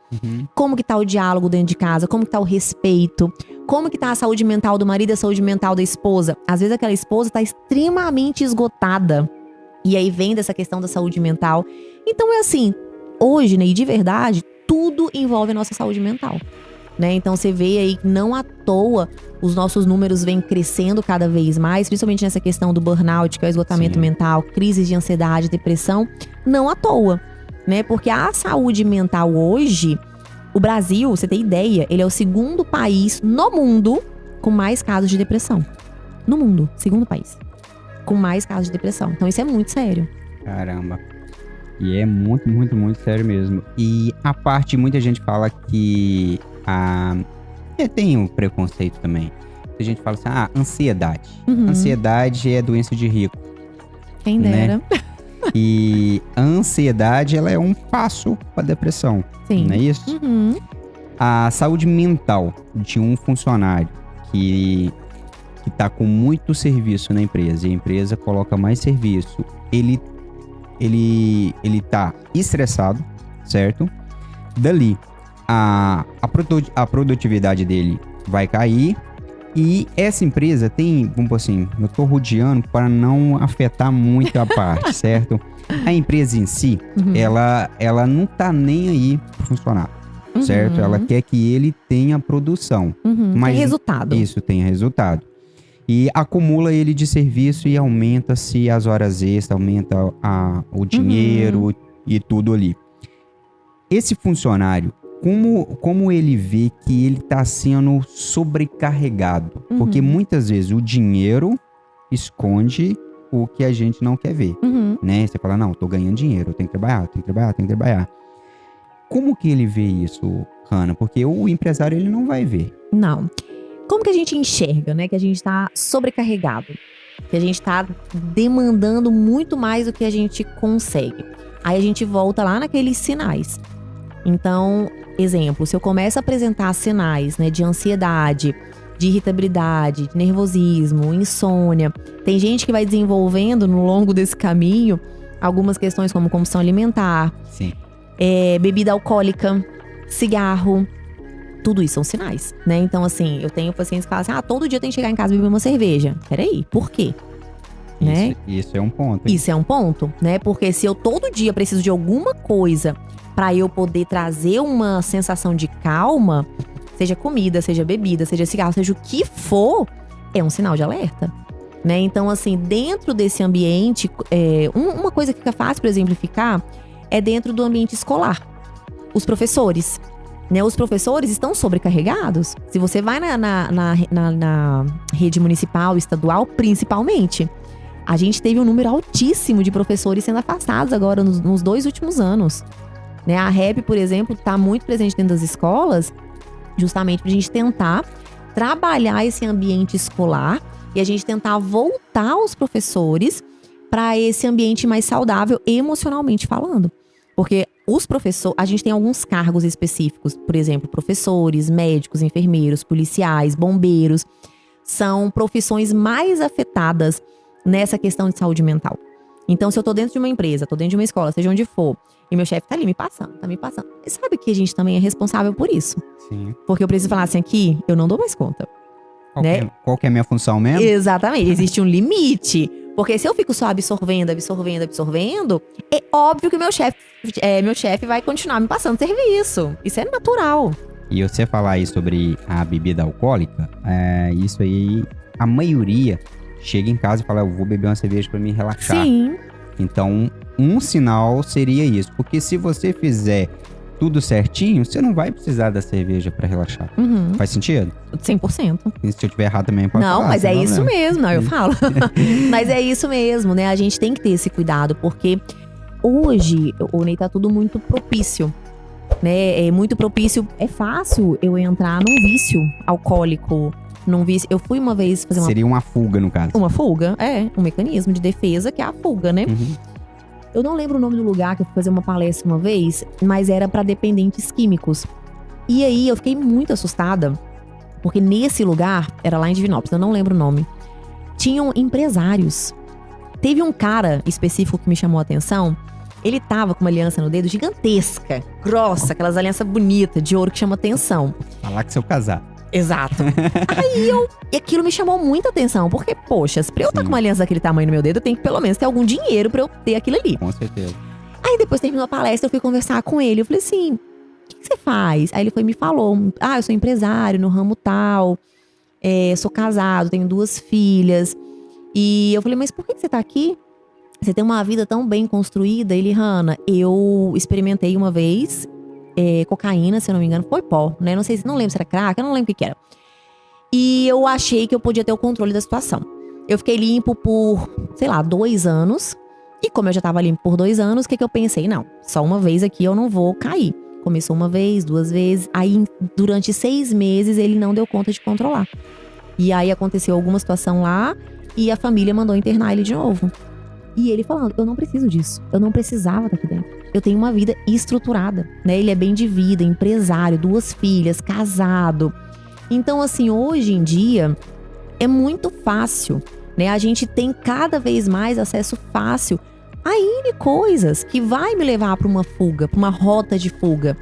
Como que tá o diálogo dentro de casa, como que tá o respeito, como que tá a saúde mental do marido e a saúde mental da esposa. Às vezes aquela esposa tá extremamente esgotada. E aí vem dessa questão da saúde mental. Então é assim, hoje, né, e de verdade, tudo envolve a nossa saúde mental. Né? Então você vê aí que não à toa os nossos números vêm crescendo cada vez mais, principalmente nessa questão do burnout, que é o esgotamento mental, crises de ansiedade, depressão, não à toa. Né? Porque a saúde mental hoje, o Brasil, você tem ideia, ele é o segundo país no mundo com mais casos de depressão. No mundo, segundo país. Com mais casos de depressão. Então isso é muito sério. Caramba. E é muito, muito, muito sério mesmo. E a parte, muita gente fala que tem um preconceito também. A gente fala assim, ansiedade. Ansiedade é doença de rico. Quem dera. Né? E a ansiedade, ela é um passo para depressão. Sim. Não é isso? A saúde mental de um funcionário que tá com muito serviço na empresa e a empresa coloca mais serviço, ele tá estressado, certo? Dali, a produtividade dele vai cair. E essa empresa tem, vamos assim, eu tô rodeando para não afetar muito a parte, certo? A empresa em si, ela não tá nem aí pro funcionário, certo? Ela quer que ele tenha produção. Mas tem resultado. Isso, tem resultado. E acumula ele de serviço e aumenta-se as horas extras, aumenta o dinheiro e tudo ali. Esse funcionário, como ele vê que ele está sendo sobrecarregado? Porque muitas vezes o dinheiro esconde o que a gente não quer ver, Uhum. né? Você fala, não, eu tô ganhando dinheiro, eu tenho que trabalhar, eu tenho que trabalhar, eu tenho que trabalhar. Como que ele vê isso, Hannah? Porque o empresário, ele não vai ver. Não. Como que a gente enxerga, né? Que a gente tá sobrecarregado. Que a gente tá demandando muito mais do que a gente consegue. Aí a gente volta lá naqueles sinais. Então, exemplo, se eu começo a apresentar sinais, né, de ansiedade, de irritabilidade, de nervosismo, insônia, tem gente que vai desenvolvendo no longo desse caminho algumas questões como compulsão alimentar, Sim. bebida alcoólica, cigarro. Tudo isso são sinais, né? Então, assim, eu tenho pacientes que falam assim, todo dia eu tenho que chegar em casa e beber uma cerveja. Peraí, por quê? Né? Isso é um ponto. Hein? Isso é um ponto, né? Porque se eu todo dia preciso de alguma coisa pra eu poder trazer uma sensação de calma, seja comida, seja bebida, seja cigarro, seja o que for, é um sinal de alerta, né? Então, assim, dentro desse ambiente, uma coisa que fica fácil para exemplificar é dentro do ambiente escolar. Os professores, né? Os professores estão sobrecarregados. Se você vai na rede municipal, estadual, principalmente, a gente teve um número altíssimo de professores sendo afastados agora nos 2 últimos anos. Né? A REP, por exemplo, está muito presente dentro das escolas, justamente para a gente tentar trabalhar esse ambiente escolar e a gente tentar voltar os professores para esse ambiente mais saudável emocionalmente falando. Porque os professores, a gente tem alguns cargos específicos, por exemplo, professores, médicos, enfermeiros, policiais, bombeiros, são profissões mais afetadas nessa questão de saúde mental. Então, se eu tô dentro de uma empresa, tô dentro de uma escola, seja onde for, e meu chefe tá ali me passando. E sabe que a gente também é responsável por isso. Sim. Porque eu preciso falar assim, aqui, eu não dou mais conta. Qual que é a minha função mesmo? Exatamente, existe um limite. Porque se eu fico só absorvendo, é óbvio que meu chefe vai continuar me passando serviço. Isso é natural. E você falar aí sobre a bebida alcoólica, isso aí, a maioria chega em casa e fala, eu vou beber uma cerveja pra me relaxar. Sim. Então, um sinal seria isso. Porque se você fizer tudo certinho, você não vai precisar da cerveja pra relaxar. Uhum. Faz sentido? 100%. E se eu tiver errado também, pode falar. Não, mas é isso mesmo. Não, eu falo. Mas é isso mesmo, né? A gente tem que ter esse cuidado, porque hoje, o Ney, tá tudo muito propício, né? É muito propício. É fácil eu entrar num vício alcoólico, num vício. Eu fui uma vez fazer Seria uma fuga, no caso. uma fuga, um mecanismo de defesa que é a fuga, né? Uhum. Eu não lembro o nome do lugar que eu fui fazer uma palestra uma vez, mas era pra dependentes químicos. E aí eu fiquei muito assustada, porque nesse lugar, era lá em Divinópolis, eu não lembro o nome, tinham empresários. Teve um cara específico que me chamou a atenção, ele tava com uma aliança no dedo gigantesca, grossa, aquelas alianças bonitas de ouro que chama atenção. Falar que se eu casar. Exato. E aquilo me chamou muita atenção, porque, poxa, pra eu estar com uma aliança daquele tamanho no meu dedo, eu tenho que pelo menos ter algum dinheiro pra eu ter aquilo ali. Com certeza. Aí depois terminou a palestra, eu fui conversar com ele, eu falei assim, o que você faz? Aí ele foi e me falou, eu sou empresário no ramo tal, sou casado, tenho 2 filhas. E eu falei, mas por que você tá aqui? Você tem uma vida tão bem construída. Ele, Hannah, eu experimentei uma vez cocaína, se eu não me engano, foi pó, né? Não lembro se era crack, eu não lembro o que era. E eu achei que eu podia ter o controle da situação. Eu fiquei limpo por, 2 anos. E como eu já tava limpo por 2 anos, o que eu pensei? Não, só uma vez aqui eu não vou cair. Começou 1 vez, 2 vezes. Aí, durante 6 meses, ele não deu conta de controlar. E aí, aconteceu alguma situação lá e a família mandou internar ele de novo. E ele falando, eu não preciso disso. Eu não precisava estar aqui dentro. Eu tenho uma vida estruturada, né? Ele é bem de vida, empresário, 2 filhas, casado. Então, assim, hoje em dia, é muito fácil, né? A gente tem cada vez mais acesso fácil a N coisas que vai me levar para uma fuga, para uma rota de fuga.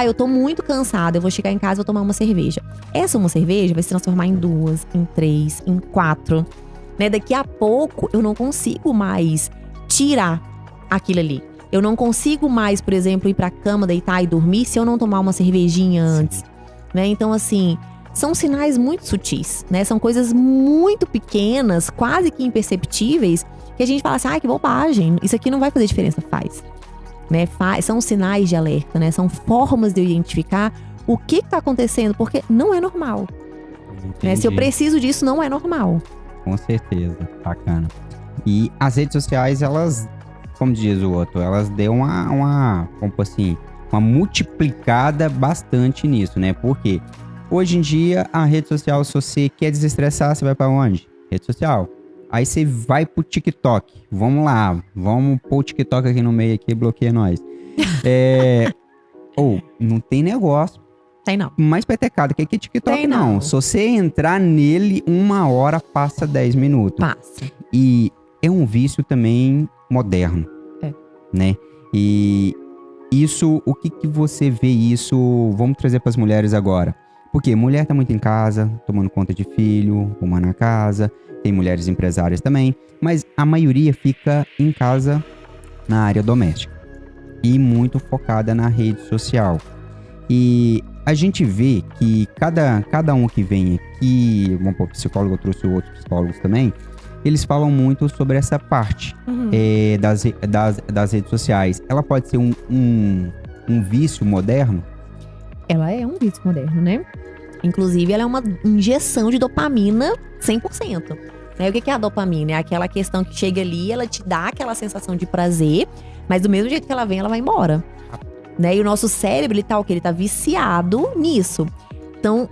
Eu tô muito cansada, eu vou chegar em casa e vou tomar uma cerveja. Essa uma cerveja vai se transformar em 2, em 3, em 4. Né? Daqui a pouco eu não consigo mais tirar aquilo ali. Eu não consigo mais, por exemplo, ir pra cama, deitar e dormir se eu não tomar uma cervejinha antes. Né? Então, assim, são sinais muito sutis, né? São coisas muito pequenas, quase que imperceptíveis, que a gente fala assim, que bobagem, isso aqui não vai fazer diferença. Faz. Né? São sinais de alerta, né? São formas de eu identificar o que tá acontecendo, porque não é normal. Né? Se eu preciso disso, não é normal. Com certeza. Bacana. E as redes sociais, elas, como diz o outro, elas deu como assim, uma multiplicada bastante nisso, né? Porque hoje em dia, a rede social, se você quer desestressar, você vai pra onde? Rede social. Aí você vai pro TikTok. Vamos lá, vamos pôr o TikTok aqui no meio aqui, bloqueia nós. Não tem negócio Tem não. mais petecado que TikTok, Tem não. não. Se você entrar nele, 1 hora passa 10 minutos. Passa. E é um vício também moderno. Né? E isso, o que você vê isso, vamos trazer para as mulheres agora. Porque mulher tá muito em casa, tomando conta de filho, arrumando a casa, tem mulheres empresárias também, mas a maioria fica em casa na área doméstica e muito focada na rede social. E a gente vê que cada um que vem aqui, vamos pôr psicólogo, eu trouxe outros psicólogos também, eles falam muito sobre essa parte das redes sociais. Ela pode ser um vício moderno? Ela é um vício moderno, né? Inclusive, ela é uma injeção de dopamina 100%. Né? O que é a dopamina? É aquela questão que chega ali, ela te dá aquela sensação de prazer, mas do mesmo jeito que ela vem, ela vai embora. Né? E o nosso cérebro, ele tá o quê? Ele tá viciado nisso. Então,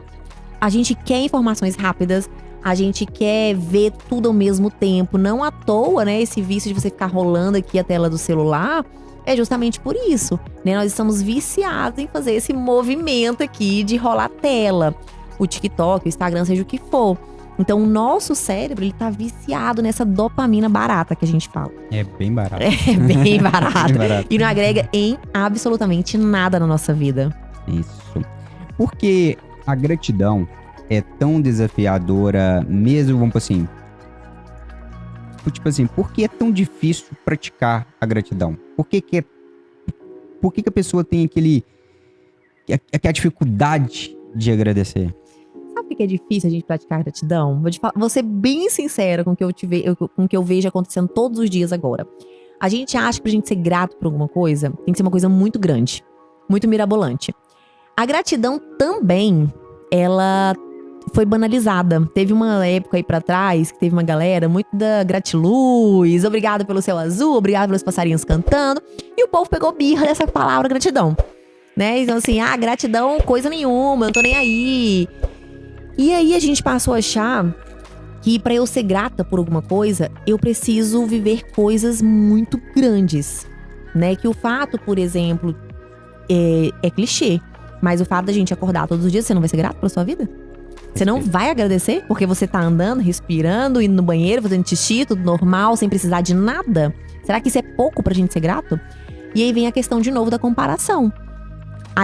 a gente quer informações rápidas, a gente quer ver tudo ao mesmo tempo. Não à toa, né? Esse vício de você ficar rolando aqui a tela do celular é justamente por isso, né? Nós estamos viciados em fazer esse movimento aqui de rolar a tela. O TikTok, o Instagram, seja o que for. Então, o nosso cérebro, ele tá viciado nessa dopamina barata que a gente fala. É bem barato. É bem barato. Bem barato. E não agrega em absolutamente nada na nossa vida. Isso. Porque a gratidão é tão desafiadora mesmo, vamos assim... Tipo assim, por que é tão difícil praticar a gratidão? Por que a pessoa tem aquela dificuldade de agradecer? Sabe o que é difícil a gente praticar gratidão? Vou ser bem sincera com o que eu vejo acontecendo todos os dias agora. A gente acha que pra gente ser grato por alguma coisa, tem que ser uma coisa muito grande, muito mirabolante. A gratidão também, ela foi banalizada. Teve uma época aí pra trás que teve uma galera muito da gratiluz, obrigado pelo céu azul, obrigado pelos passarinhos cantando. E o povo pegou birra dessa palavra gratidão. Né? Então assim, gratidão, coisa nenhuma, eu não tô nem aí. E aí a gente passou a achar que pra eu ser grata por alguma coisa, eu preciso viver coisas muito grandes. Né? Que o fato, por exemplo, é clichê. Mas o fato da gente acordar todos os dias, você não vai ser grato pela sua vida? Você não vai agradecer porque você tá andando, respirando, indo no banheiro, fazendo xixi, tudo normal, sem precisar de nada? Será que isso é pouco pra gente ser grato? E aí vem a questão de novo da comparação.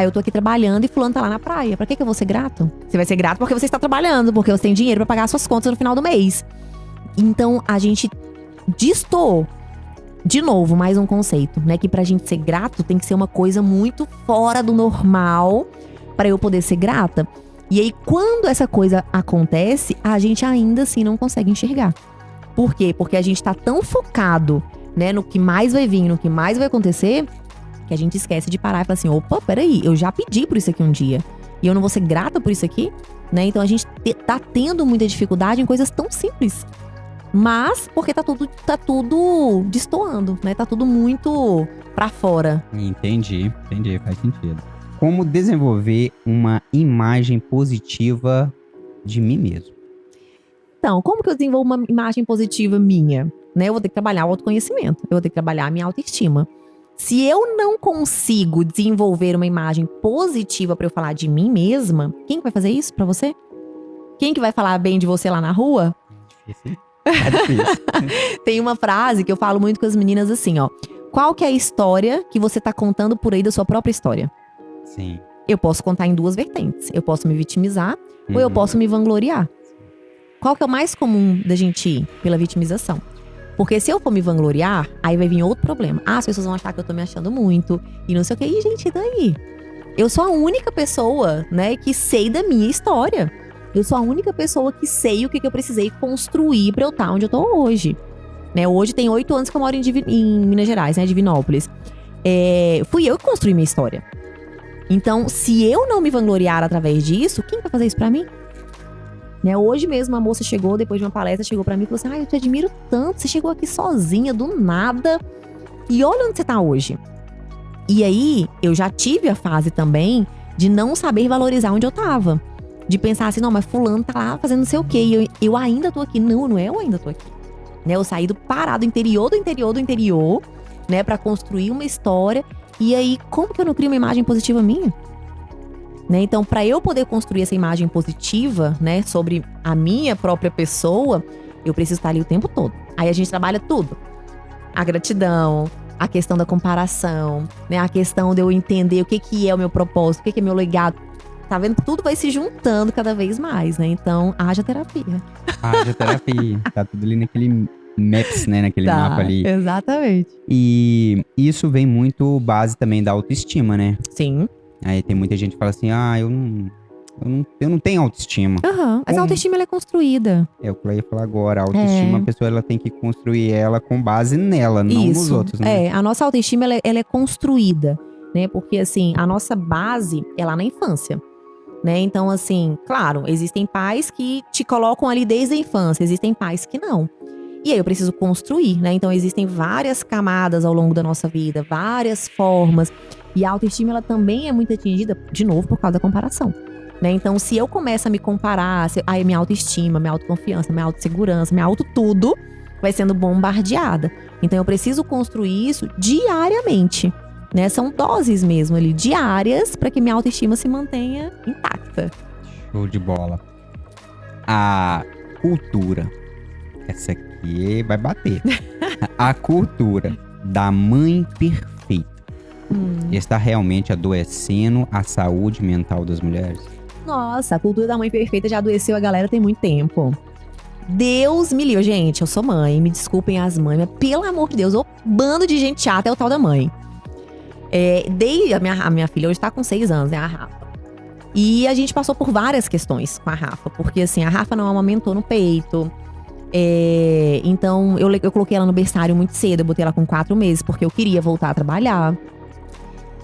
Eu tô aqui trabalhando e fulano tá lá na praia. Pra que eu vou ser grato? Você vai ser grato porque você está trabalhando, porque você tem dinheiro pra pagar suas contas no final do mês. Então, a gente destoou. De novo, mais um conceito, né? Que pra gente ser grato tem que ser uma coisa muito fora do normal pra eu poder ser grata. E aí, quando essa coisa acontece, a gente ainda assim não consegue enxergar. Por quê? Porque a gente tá tão focado, né, no que mais vai vir, no que mais vai acontecer, que a gente esquece de parar e falar assim, opa, peraí, eu já pedi por isso aqui um dia. E eu não vou ser grata por isso aqui? Né? Então a gente tá tendo muita dificuldade em coisas tão simples. Mas porque tá tudo destoando, né? Tá tudo muito pra fora. Entendi, faz sentido. Como desenvolver uma imagem positiva de mim mesmo? Então, como que eu desenvolvo uma imagem positiva minha? Né? Eu vou ter que trabalhar o autoconhecimento. Eu vou ter que trabalhar a minha autoestima. Se eu não consigo desenvolver uma imagem positiva pra eu falar de mim mesma, quem que vai fazer isso pra você? Quem que vai falar bem de você lá na rua? Difícil. É difícil. Tem uma frase que eu falo muito com as meninas assim, ó. Qual que é a história que você tá contando por aí da sua própria história? Sim. Eu posso contar em duas vertentes. Eu posso me vitimizar ou eu posso me vangloriar. Qual que é o mais comum da gente ir? Pela vitimização. Porque se eu for me vangloriar, aí vai vir outro problema. As pessoas vão achar que eu tô me achando muito e não sei o que. E, gente, e daí? Eu sou a única pessoa, né, que sei da minha história. Eu sou a única pessoa que sei o que eu precisei construir pra eu estar onde eu tô hoje. Né, hoje tem 8 anos que eu moro em Minas Gerais, né, Divinópolis. Fui eu que construí minha história. Então, se eu não me vangloriar através disso, quem vai fazer isso pra mim? Né? Hoje mesmo uma moça chegou, depois de uma palestra, chegou pra mim e falou assim: eu te admiro tanto, você chegou aqui sozinha, do nada, e olha onde você tá hoje. E aí, eu já tive a fase também de não saber valorizar onde eu tava. De pensar assim, não, mas fulano tá lá fazendo não sei o quê, e eu ainda tô aqui. Não é eu ainda tô aqui. Né? Eu saí do parado, do interior, né, pra construir uma história. E aí, como que eu não crio uma imagem positiva minha? Né? Então, para eu poder construir essa imagem positiva, né, sobre a minha própria pessoa, eu preciso estar ali o tempo todo. Aí a gente trabalha tudo. A gratidão, a questão da comparação, né, a questão de eu entender o que é o meu propósito, o que é meu legado. Tá vendo que tudo vai se juntando cada vez mais, né? Então, haja terapia. Haja terapia. Tá tudo ali naquele maps, né? Naquele mapa ali. Exatamente. E isso vem muito base também da autoestima, né? Sim. Aí tem muita gente que fala assim, eu não tenho autoestima. Aham. Mas a autoestima, ela é construída. É o que eu ia falar agora. A autoestima, a pessoa ela tem que construir ela com base nela, não nos outros, né? A nossa autoestima, ela é construída, né? Porque, assim, a nossa base é lá na infância. Né? Então, assim, claro, existem pais que te colocam ali desde a infância, existem pais que não. E aí eu preciso construir, né? Então existem várias camadas ao longo da nossa vida, várias formas. E a autoestima, ela também é muito atingida, de novo, por causa da comparação. Né? Então, se eu começo a me comparar, aí minha autoestima, minha autoconfiança, minha autossegurança, minha tudo vai sendo bombardeada. Então eu preciso construir isso diariamente. Né? São doses mesmo ali, diárias, para que minha autoestima se mantenha intacta. Show de bola. A cultura. Essa aqui vai bater. A cultura da mãe perfeita está realmente adoecendo a saúde mental das mulheres? Nossa, a cultura da mãe perfeita já adoeceu a galera tem muito tempo. Deus me livre. Gente, eu sou mãe, me desculpem as mães, mas pelo amor de Deus, o bando de gente chata é o tal da mãe. A minha filha hoje tá com 6 anos, né, a Rafa. E a gente passou por várias questões com a Rafa. Porque, assim, a Rafa não amamentou no peito. Então, eu coloquei ela no berçário muito cedo. Eu botei ela com 4 meses, porque eu queria voltar a trabalhar.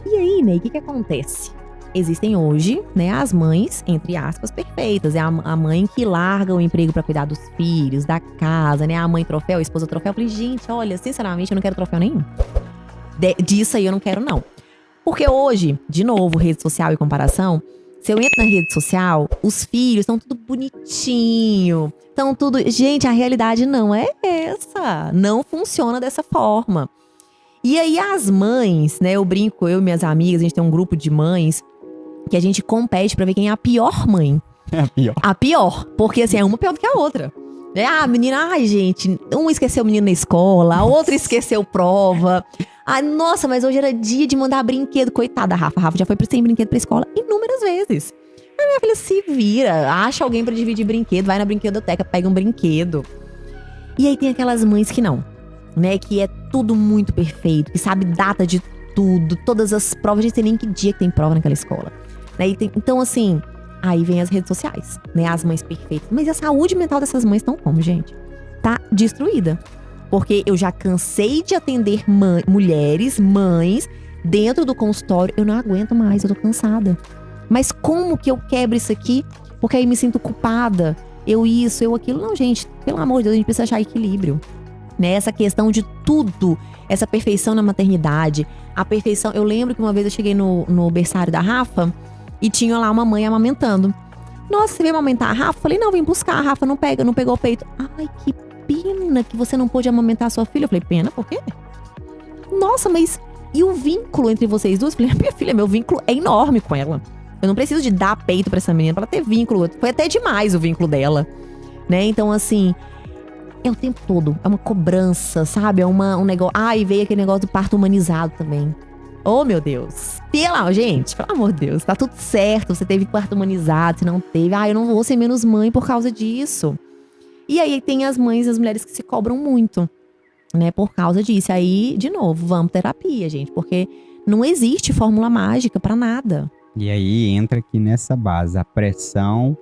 E aí, Ney, o que acontece? Existem hoje, né, as mães, entre aspas, perfeitas. É a mãe que larga o emprego pra cuidar dos filhos, da casa, né? A mãe troféu, a esposa troféu. Eu falei, gente, olha, sinceramente, eu não quero troféu nenhum. Disso aí eu não quero, não. Porque hoje, de novo, rede social e comparação, se eu entro na rede social, os filhos estão tudo bonitinho, estão tudo... Gente, a realidade não é essa. Não funciona dessa forma. E aí as mães, né, eu brinco, eu e minhas amigas, a gente tem um grupo de mães que a gente compete pra ver quem é a pior mãe. É a pior. A pior, porque assim, é uma pior do que a outra. A menina, ai gente, um esqueceu o menino na escola, a outra esqueceu prova. Ai, nossa, mas hoje era dia de mandar brinquedo. Coitada da Rafa. A Rafa já foi sem brinquedo pra escola inúmeras vezes. A minha filha se vira, acha alguém pra dividir brinquedo, vai na brinquedoteca, pega um brinquedo. E aí tem aquelas mães que não, né? Que é tudo muito perfeito, que sabe data de tudo, todas as provas. A gente tem nem que dia que tem prova naquela escola. Né? Então, assim, aí vem as redes sociais, né? As mães perfeitas. Mas a saúde mental dessas mães estão como, gente? Tá destruída. Porque eu já cansei de atender mulheres, mães, dentro do consultório. Eu não aguento mais, eu tô cansada. Mas como que eu quebro isso aqui? Porque aí me sinto culpada. Eu isso, eu aquilo. Não, gente, pelo amor de Deus, a gente precisa achar equilíbrio. Né? Essa questão de tudo, essa perfeição na maternidade. A perfeição, eu lembro que uma vez eu cheguei no berçário da Rafa e tinha lá uma mãe amamentando. Nossa, você veio amamentar a Rafa? Falei, não, vim buscar. A Rafa não pegou o peito. Ai, que pena que você não pôde amamentar a sua filha. Eu falei, pena, por quê? Nossa, mas e o vínculo entre vocês duas? Eu falei, minha filha, meu vínculo é enorme com ela. Eu não preciso de dar peito pra essa menina, pra ela ter vínculo. Foi até demais o vínculo dela, né? Então, assim, é o tempo todo. É uma cobrança, sabe? É um negócio... e veio aquele negócio do parto humanizado também. Oh, meu Deus. Gente, pelo amor de Deus. Tá tudo certo. Você teve parto humanizado, você não teve. Eu não vou ser menos mãe por causa disso. E aí tem as mães, as mulheres que se cobram muito, né? Por causa disso. Aí, de novo, vamos terapia, gente. Porque não existe fórmula mágica pra nada. E aí entra aqui nessa base a pressão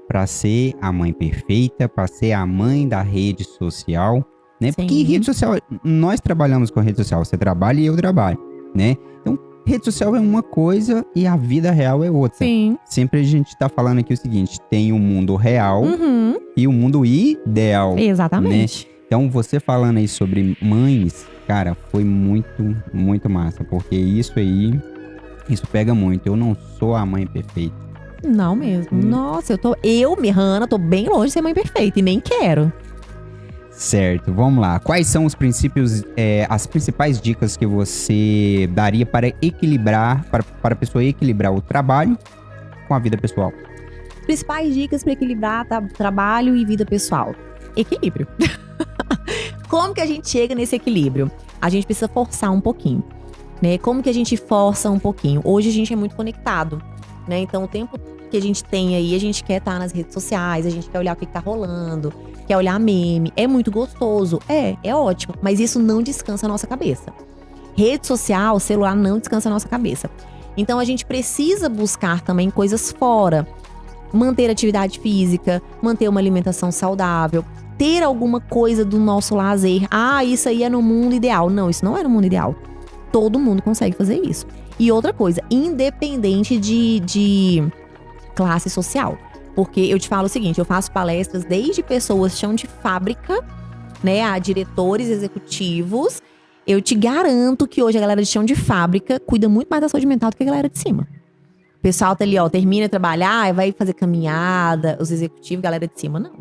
pra ser a mãe perfeita, pra ser a mãe da rede social, né? Sim. Porque rede social, nós trabalhamos com a rede social. Você trabalha e eu trabalho, né? Então, rede social é uma coisa e a vida real é outra. Sim. Sempre a gente tá falando aqui o seguinte, tem o mundo real e o mundo ideal. Exatamente. Né? Então, você falando aí sobre mães, cara, foi muito, muito massa. Porque isso pega muito. Eu não sou a mãe perfeita. Não mesmo. Nossa, Hannah, tô bem longe de ser mãe perfeita e nem quero. Certo, vamos lá. Quais são os princípios, as principais dicas que você daria para equilibrar, para a pessoa equilibrar o trabalho com a vida pessoal? Principais dicas para equilibrar trabalho e vida pessoal. Equilíbrio. Como que a gente chega nesse equilíbrio? A gente precisa forçar um pouquinho, né? Como que a gente força um pouquinho? Hoje a gente é muito conectado, né? Então o tempo que a gente tem aí, a gente quer estar nas redes sociais, a gente quer olhar o que tá rolando, quer olhar meme. É muito gostoso, é ótimo, mas isso não descansa a nossa cabeça. Rede social, celular não descansa a nossa cabeça. Então a gente precisa buscar também coisas fora. Manter atividade física, manter uma alimentação saudável, ter alguma coisa do nosso lazer. Ah, isso aí é no mundo ideal. Não, isso não é no mundo ideal. Todo mundo consegue fazer isso. E outra coisa, independente de classe social. Porque eu te falo o seguinte, eu faço palestras desde pessoas chão de fábrica, né, a diretores executivos. Eu te garanto que hoje a galera de chão de fábrica cuida muito mais da saúde mental do que a galera de cima. O pessoal tá ali, termina de trabalhar, vai fazer caminhada, os executivos, galera de cima, não.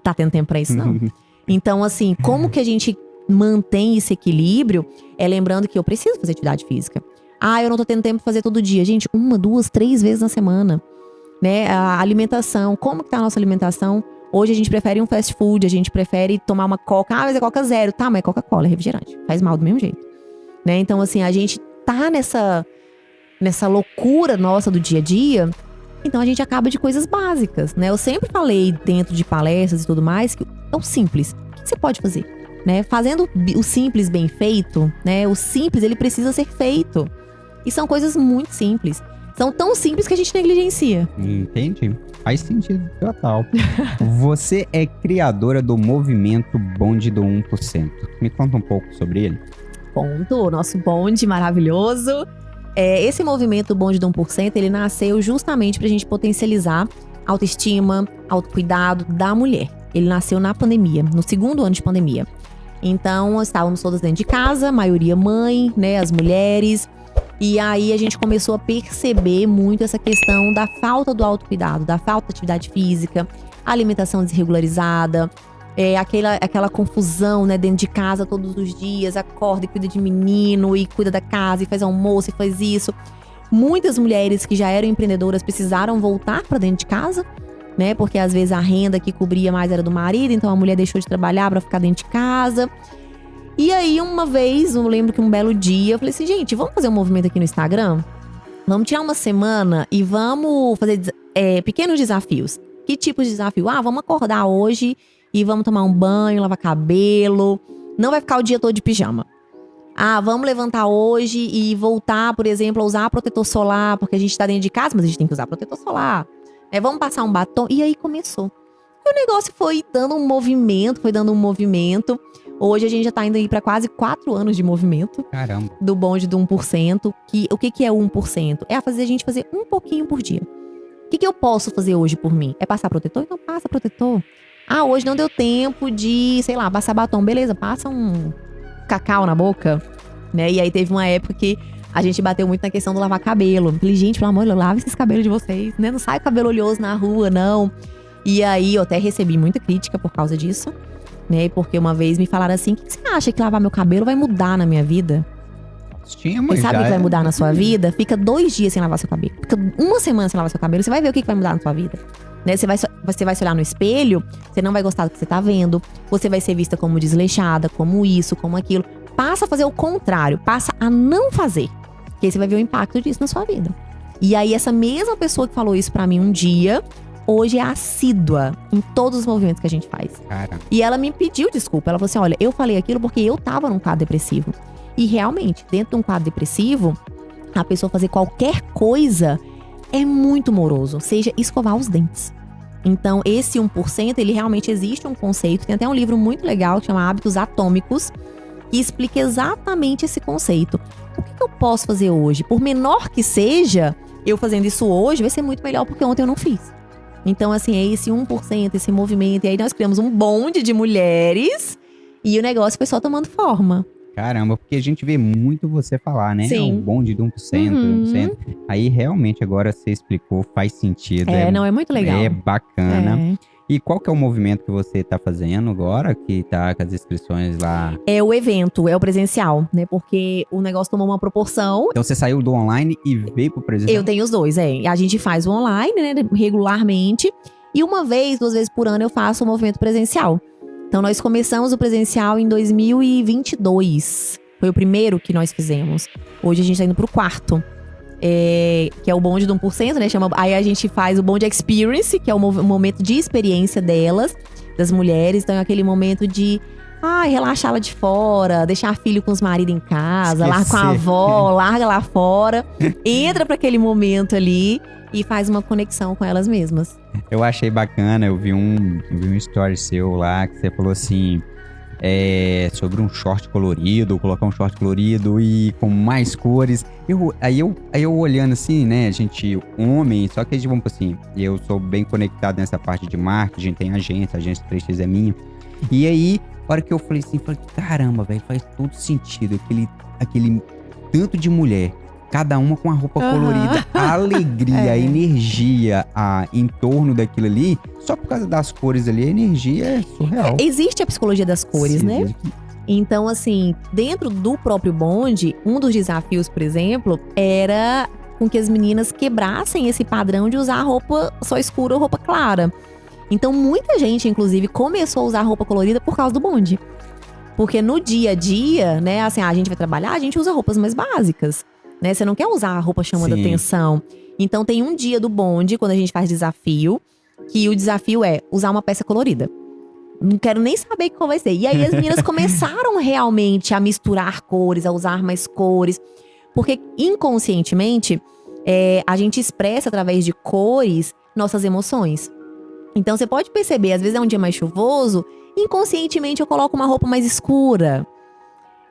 Tá tendo tempo pra isso, não. Então, assim, como que a gente mantém esse equilíbrio? É lembrando que eu preciso fazer atividade física. Ah, eu não tô tendo tempo pra fazer todo dia. Gente, 1, 2, 3 vezes na semana. Né? A alimentação, como que tá a nossa alimentação? Hoje a gente prefere um fast food, a gente prefere tomar uma coca. Ah, mas é coca zero. Tá, mas é Coca-Cola, é refrigerante. Faz mal do mesmo jeito. Né? Então, assim, a gente tá nessa loucura nossa do dia a dia, então a gente acaba de coisas básicas, né? Eu sempre falei dentro de palestras e tudo mais que é o simples. O que você pode fazer? Né? Fazendo o simples bem feito, né? O simples, ele precisa ser feito. E são coisas muito simples. São tão simples que a gente negligencia. Entendi. Faz sentido total. Você é criadora do movimento Bonde do 1%. Me conta um pouco sobre ele. O nosso bonde maravilhoso. Esse movimento Bonde do 1%, ele nasceu justamente pra gente potencializar a autoestima, autocuidado da mulher. Ele nasceu na pandemia, no 2º ano de pandemia. Então, estávamos todas dentro de casa, maioria mãe, né, as mulheres. E aí a gente começou a perceber muito essa questão da falta do autocuidado, da falta de atividade física, alimentação desregularizada, aquela confusão, né, dentro de casa todos os dias, acorda e cuida de menino, e cuida da casa, e faz almoço, e faz isso. Muitas mulheres que já eram empreendedoras precisaram voltar para dentro de casa, né, porque às vezes a renda que cobria mais era do marido, então a mulher deixou de trabalhar para ficar dentro de casa. E aí, uma vez, eu lembro que um belo dia, eu falei assim, gente, vamos fazer um movimento aqui no Instagram? Vamos tirar uma semana e vamos fazer pequenos desafios. Que tipo de desafio? Ah, vamos acordar hoje e vamos tomar um banho, lavar cabelo. Não vai ficar o dia todo de pijama. Ah, vamos levantar hoje e voltar, por exemplo, a usar protetor solar, porque a gente tá dentro de casa, mas a gente tem que usar protetor solar. Vamos passar um batom. E aí começou. E o negócio foi dando um movimento. Hoje a gente já tá indo aí pra quase 4 anos de movimento. Caramba. Do bonde do 1%. O que é o 1%? É a gente fazer um pouquinho por dia. O que eu posso fazer hoje por mim? É passar protetor? Então passa protetor. Ah, hoje não deu tempo de, sei lá, passar batom. Beleza, passa um cacau na boca, né? E aí teve uma época que a gente bateu muito na questão do lavar cabelo. Falei, gente, pelo amor de Deus, lava esses cabelos de vocês, né? Não sai cabelo oleoso na rua, não. E aí eu até recebi muita crítica por causa disso, né? Porque uma vez me falaram assim, o que você acha que lavar meu cabelo vai mudar na minha vida? Você sabe o que vai mudar na sua vida? Fica 2 dias sem lavar seu cabelo. Fica 1 semana sem lavar seu cabelo. Você vai ver o que vai mudar na sua vida. Né? Você vai se olhar no espelho, você não vai gostar do que você tá vendo. Você vai ser vista como desleixada, como isso, como aquilo. Passa a fazer o contrário. Passa a não fazer. Que aí você vai ver o impacto disso na sua vida. E aí essa mesma pessoa que falou isso pra mim um dia, hoje é assídua em todos os movimentos que a gente faz. Cara. E ela me pediu desculpa. Ela falou assim, olha, eu falei aquilo porque eu tava num quadro depressivo. E realmente, dentro de um quadro depressivo, a pessoa fazer qualquer coisa é muito moroso. Seja escovar os dentes. Então, esse 1%, ele realmente existe um conceito. Tem até um livro muito legal que chama Hábitos Atômicos, que explica exatamente esse conceito. o que eu posso fazer hoje? Por menor que seja, eu fazendo isso hoje vai ser muito melhor porque ontem eu não fiz. Então, assim, é esse 1%, esse movimento. E aí nós criamos um bonde de mulheres e o negócio foi só tomando forma. Caramba, porque a gente vê muito você falar, né? Sim. O bonde de 1%, 1%. Aí realmente agora você explicou, faz sentido. Não, é muito legal. É bacana. É. E qual que é o movimento que você tá fazendo agora, que tá com as inscrições lá? É o evento, é o presencial, né? Porque o negócio tomou uma proporção. Então você saiu do online e veio pro presencial? Eu tenho os dois, A gente faz o online, né? Regularmente. E 1 vez, 2 vezes por ano eu faço o movimento presencial. Então nós começamos o presencial em 2022. Foi o primeiro que nós fizemos. Hoje a gente tá indo pro 4º. Que é o bonde do 1%, né? Aí a gente faz o bonde experience, que é o momento de experiência delas, das mulheres. Então é aquele momento de relaxar lá de fora, deixar filho com os maridos em casa, larga com a avó, larga lá fora, entra pra aquele momento ali e faz uma conexão com elas mesmas. Eu achei bacana, eu vi um story seu lá que você falou assim, sobre um short colorido, colocar um short colorido e com mais cores. Aí eu olhando assim, né, a gente, homem, só que vamos assim, eu sou bem conectado nessa parte de marketing, tem agência 3x é minha. E aí, a hora que eu falei assim, caramba, velho, faz todo sentido, aquele tanto de mulher, cada uma com a roupa colorida, a alegria, a energia em torno daquilo ali, só por causa das cores ali, a energia é surreal. Existe a psicologia das cores, Sim, né? Então, assim, dentro do próprio bonde, um dos desafios, por exemplo, era com que as meninas quebrassem esse padrão de usar roupa só escura ou roupa clara. Então, muita gente, inclusive, começou a usar roupa colorida por causa do bonde. Porque no dia a dia, né, assim, a gente vai trabalhar, a gente usa roupas mais básicas, né? Você não quer usar a roupa chamando atenção. Então, tem um dia do bonde, quando a gente faz desafio, que o desafio é usar uma peça colorida. Não quero nem saber qual vai ser. E aí, as meninas começaram realmente a misturar cores, a usar mais cores. Porque, inconscientemente, a gente expressa através de cores nossas emoções. Então, você pode perceber, às vezes é um dia mais chuvoso, inconscientemente eu coloco uma roupa mais escura.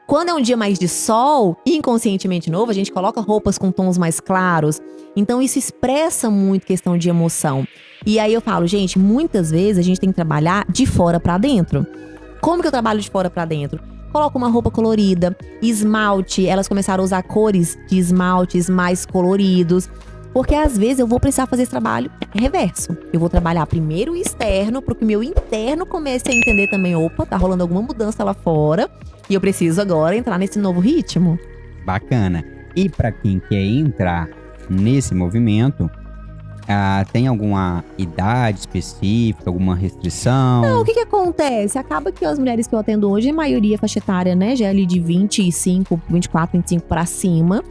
Quando é um dia mais de sol, inconscientemente novo, a gente coloca roupas com tons mais claros. Então, isso expressa muito questão de emoção. E aí eu falo, gente, muitas vezes a gente tem que trabalhar de fora pra dentro. Como que eu trabalho de fora pra dentro? Coloco uma roupa colorida, esmalte, elas começaram a usar cores de esmaltes mais coloridos. Porque às vezes eu vou precisar fazer esse trabalho reverso. Eu vou trabalhar primeiro o externo, para que o meu interno comece a entender também, opa, tá rolando alguma mudança lá fora. E eu preciso agora entrar nesse novo ritmo. Bacana. E para quem quer entrar nesse movimento, tem alguma idade específica, alguma restrição? Não, o que acontece? Acaba que as mulheres que eu atendo hoje, a maioria faixa etária, né, já é ali de 25, 24, 25 para cima.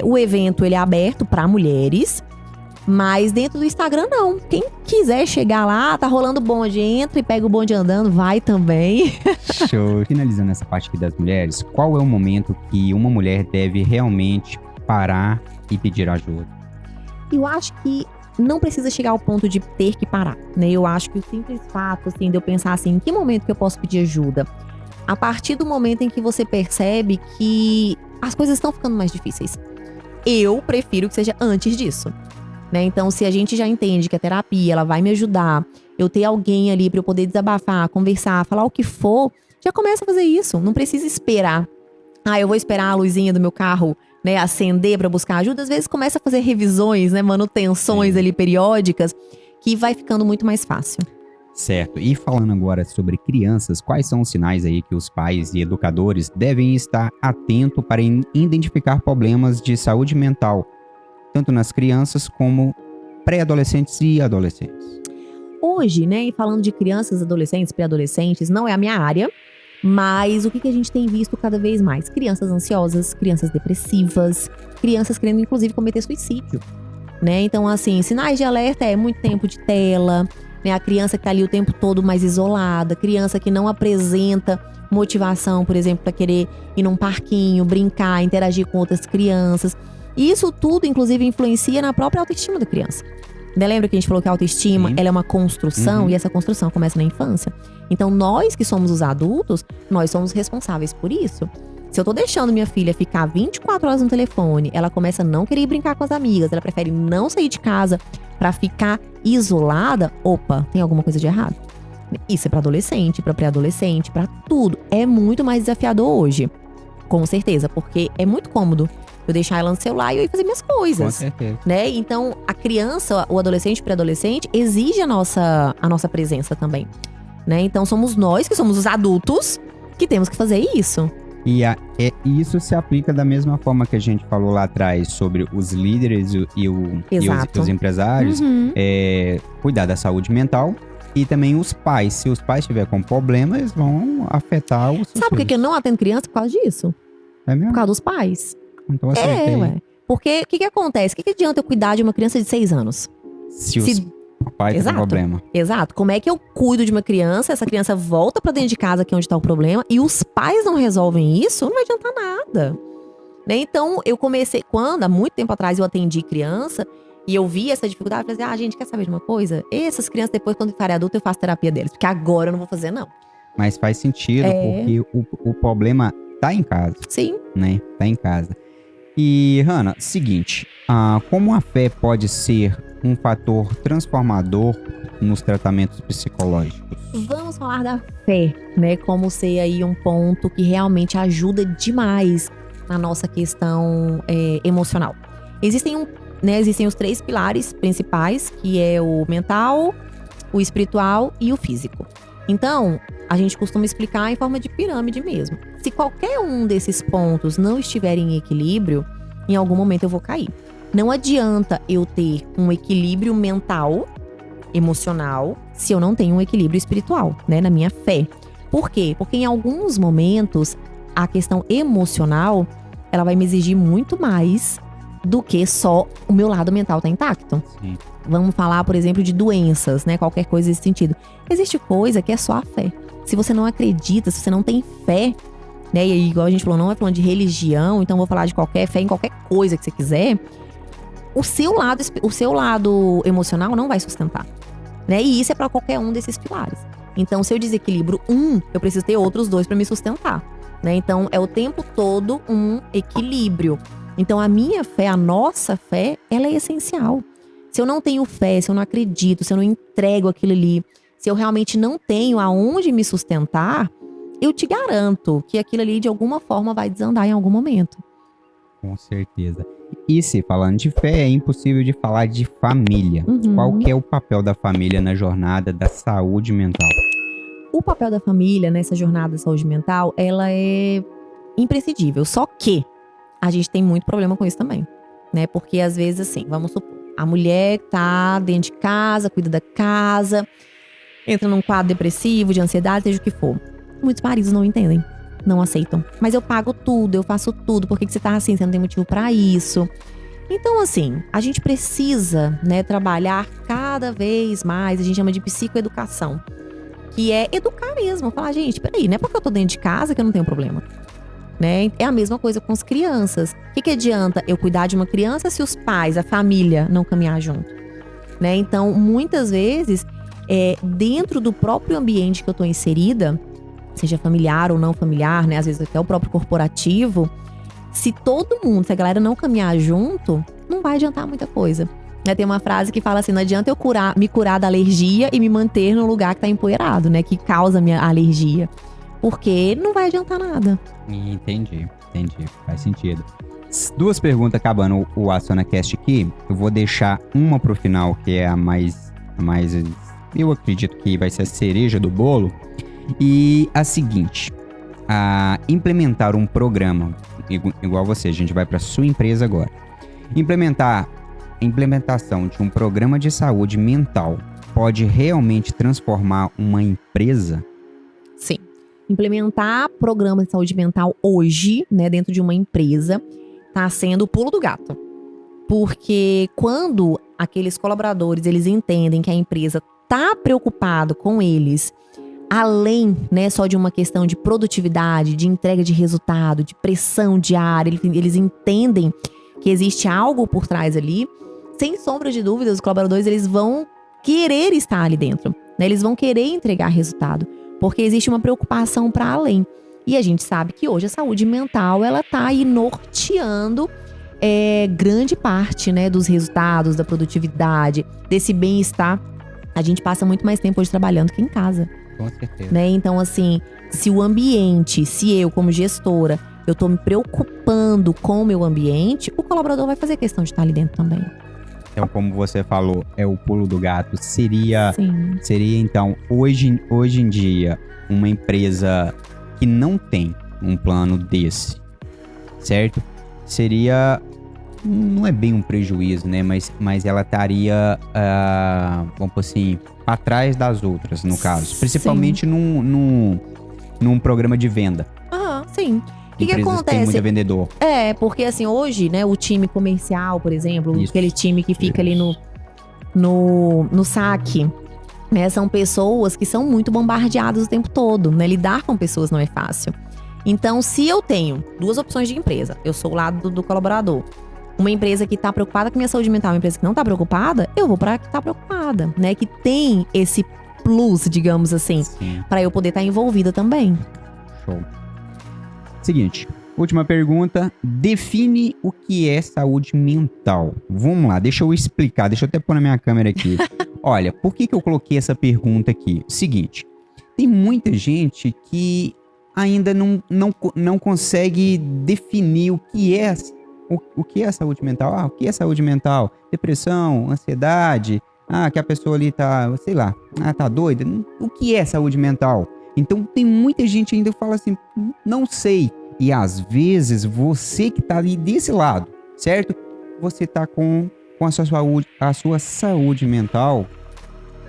O evento, ele é aberto para mulheres, mas dentro do Instagram não. Quem quiser chegar lá, tá rolando bonde, entra e pega o bonde andando, vai também. Show. Finalizando essa parte aqui das mulheres, qual é o momento que uma mulher deve realmente parar e pedir ajuda? Eu acho que não precisa chegar ao ponto de ter que parar, né? Eu acho que o simples fato, assim, de eu pensar assim, em que momento que eu posso pedir ajuda? A partir do momento em que você percebe que as coisas estão ficando mais difíceis. Eu prefiro que seja antes disso, né? Então, se a gente já entende que a terapia, ela vai me ajudar, eu ter alguém ali para eu poder desabafar, conversar, falar o que for, já começa a fazer isso. Não precisa esperar. Eu vou esperar a luzinha do meu carro, né, acender para buscar ajuda. Às vezes começa a fazer revisões, né, manutenções ali periódicas, que vai ficando muito mais fácil. Certo. E falando agora sobre crianças, quais são os sinais aí que os pais e educadores devem estar atentos para identificar problemas de saúde mental, tanto nas crianças como pré-adolescentes e adolescentes? Hoje, né, e falando de crianças, adolescentes, pré-adolescentes, não é a minha área, mas o que a gente tem visto cada vez mais? Crianças ansiosas, crianças depressivas, crianças querendo inclusive cometer suicídio, né? Então, assim, sinais de alerta é muito tempo de tela, né? A criança que tá ali o tempo todo mais isolada, criança que não apresenta motivação, por exemplo, para querer ir num parquinho, brincar, interagir com outras crianças. E isso tudo, inclusive, influencia na própria autoestima da criança. Lembra que a gente falou que a autoestima, ela é uma construção, e essa construção começa na infância? Então, nós que somos os adultos, nós somos responsáveis por isso. Se Se eu tô deixando minha filha ficar 24 horas no telefone, ela começa a não querer ir brincar com as amigas, ela prefere não sair de casa pra ficar isolada, opa, tem alguma coisa de errado. Isso é pra adolescente, pra pré-adolescente, pra tudo. É muito mais desafiador hoje, com certeza, porque é muito cômodo eu deixar ela no celular e eu ir fazer minhas coisas. Com certeza. Né? Então, a criança, o adolescente, o pré-adolescente, exige a nossa presença também. Né? Então, somos nós, que somos os adultos, que temos que fazer isso. E isso se aplica da mesma forma que a gente falou lá atrás sobre os líderes e os empresários. Cuidar da saúde mental. E também os pais. Se os pais tiverem com problema, eles vão afetar os seus Sabe por que eu não atendo criança? Por causa disso. É mesmo? Por causa dos pais. Então acertei. Ué. Porque o que acontece? O que adianta eu cuidar de uma criança de 6 anos? Se os pais têm problema. Exato. Como é que eu cuido de uma criança, essa criança volta pra dentro de casa, que é onde tá o problema, e os pais não resolvem isso, não vai adiantar nada. Né? Então, eu comecei, há muito tempo atrás eu atendi criança, e eu vi essa dificuldade, eu falei assim, gente, quer saber de uma coisa? Essas crianças, depois, quando ficarem adultas, eu faço terapia deles, porque agora eu não vou fazer, não. Mas faz sentido, porque o problema tá em casa. Sim. Né? Tá em casa. E, Hannah, seguinte, como a fé pode ser um fator transformador nos tratamentos psicológicos? Vamos falar da fé, né? Como ser aí um ponto que realmente ajuda demais na nossa questão emocional. Existem os 3 pilares principais, que é o mental, o espiritual e o físico. Então, a gente costuma explicar em forma de pirâmide mesmo. Se qualquer um desses pontos não estiver em equilíbrio, em algum momento eu vou cair. Não adianta eu ter um equilíbrio mental, emocional, se eu não tenho um equilíbrio espiritual, né, na minha fé. Por quê? Porque em alguns momentos, a questão emocional, ela vai me exigir muito mais do que só o meu lado mental tá intacto. Sim. Vamos falar, por exemplo, de doenças, né? Qualquer coisa nesse sentido. Existe coisa que é só a fé. Se você não acredita, se você não tem fé, né? E aí, igual a gente falou, não é falando de religião, então vou falar de qualquer fé em qualquer coisa que você quiser. O seu lado emocional não vai sustentar, né? E isso é para qualquer um desses pilares. Então, se eu desequilibro eu preciso ter outros 2 para me sustentar, né? Então, é o tempo todo um equilíbrio. Então, a minha fé, a nossa fé, ela é essencial. Se eu não tenho fé, se eu não acredito, se eu não entrego aquilo ali, se eu realmente não tenho aonde me sustentar, eu te garanto que aquilo ali de alguma forma vai desandar em algum momento. Com certeza. E se falando de fé, é impossível de falar de família. Qual que é o papel da família na jornada da saúde mental? O papel da família nessa jornada da saúde mental, ela é imprescindível. Só que a gente tem muito problema com isso também, né? Porque às vezes, assim, vamos supor, a mulher tá dentro de casa, cuida da casa, entra num quadro depressivo, de ansiedade, seja o que for. Muitos maridos não entendem, não aceitam. Mas eu pago tudo, eu faço tudo, por que você tá assim? Você não tem motivo pra isso. Então, assim, a gente precisa, né, trabalhar cada vez mais, a gente chama de psicoeducação, que é educar mesmo, falar, gente, peraí, não é porque eu tô dentro de casa que eu não tenho problema. Né? É a mesma coisa com as crianças. O que adianta eu cuidar de uma criança se os pais, a família, não caminhar junto? Né? Então, muitas vezes, dentro do próprio ambiente que eu estou inserida, seja familiar ou não familiar, né? Às vezes até o próprio corporativo, se a galera não caminhar junto, não vai adiantar muita coisa. Né? Tem uma frase que fala assim, não adianta eu me curar da alergia e me manter num lugar que está empoeirado, né? Que causa a minha alergia. Porque não vai adiantar nada. Entendi. Faz sentido. 2 perguntas acabando o AcionaCast aqui. Eu vou deixar uma pro final, que é a mais... Eu acredito que vai ser a cereja do bolo. E a seguinte. Implementar um programa, igual você, a gente vai pra sua empresa agora. Implementação de um programa de saúde mental pode realmente transformar uma empresa? Sim. Implementar programa de saúde mental hoje, né, dentro de uma empresa, tá sendo o pulo do gato. Porque quando aqueles colaboradores, eles entendem que a empresa tá preocupado com eles, além, né, só de uma questão de produtividade, de entrega de resultado, de pressão diária, eles entendem que existe algo por trás ali, sem sombra de dúvida, os colaboradores, eles vão querer estar ali dentro, né, eles vão querer entregar resultado. Porque existe uma preocupação para além. E a gente sabe que hoje a saúde mental, ela tá aí norteando grande parte, né, dos resultados, da produtividade, desse bem-estar. A gente passa muito mais tempo hoje trabalhando que em casa. Com certeza. Né? Então, assim, se o ambiente, se eu, como gestora, eu tô me preocupando com o meu ambiente, o colaborador vai fazer questão de estar ali dentro também. Então, como você falou, é o pulo do gato. Seria Sim. então, hoje em dia, uma empresa que não tem um plano desse, certo? Seria, não é bem um prejuízo, né? Mas ela estaria, vamos por assim, atrás das outras, no caso. Principalmente num programa de venda. Sim. O que acontece? Tem muito vendedor. Porque assim, hoje, né, o time comercial, por exemplo, aquele time que fica ali no saque, né, são pessoas que são muito bombardeadas o tempo todo, né? Lidar com pessoas não é fácil. Então, se eu tenho 2 opções de empresa, eu sou o lado do colaborador. Uma empresa que tá preocupada com minha saúde mental, uma empresa que não tá preocupada, eu vou pra que tá preocupada, né? Que tem esse plus, digamos assim, pra eu poder estar envolvida também. Show. Seguinte, última pergunta. Define o que é saúde mental. Vamos lá, deixa eu explicar. Deixa eu até pôr na minha câmera aqui. Olha, por que eu coloquei essa pergunta aqui? Seguinte, tem muita gente que ainda não consegue definir o que é saúde mental. O que é saúde mental? Depressão, ansiedade. Que a pessoa ali tá, sei lá, tá doida. O que é saúde mental? Então tem muita gente ainda que fala assim, não sei. E às vezes você que tá ali desse lado, certo? Você tá com a sua saúde mental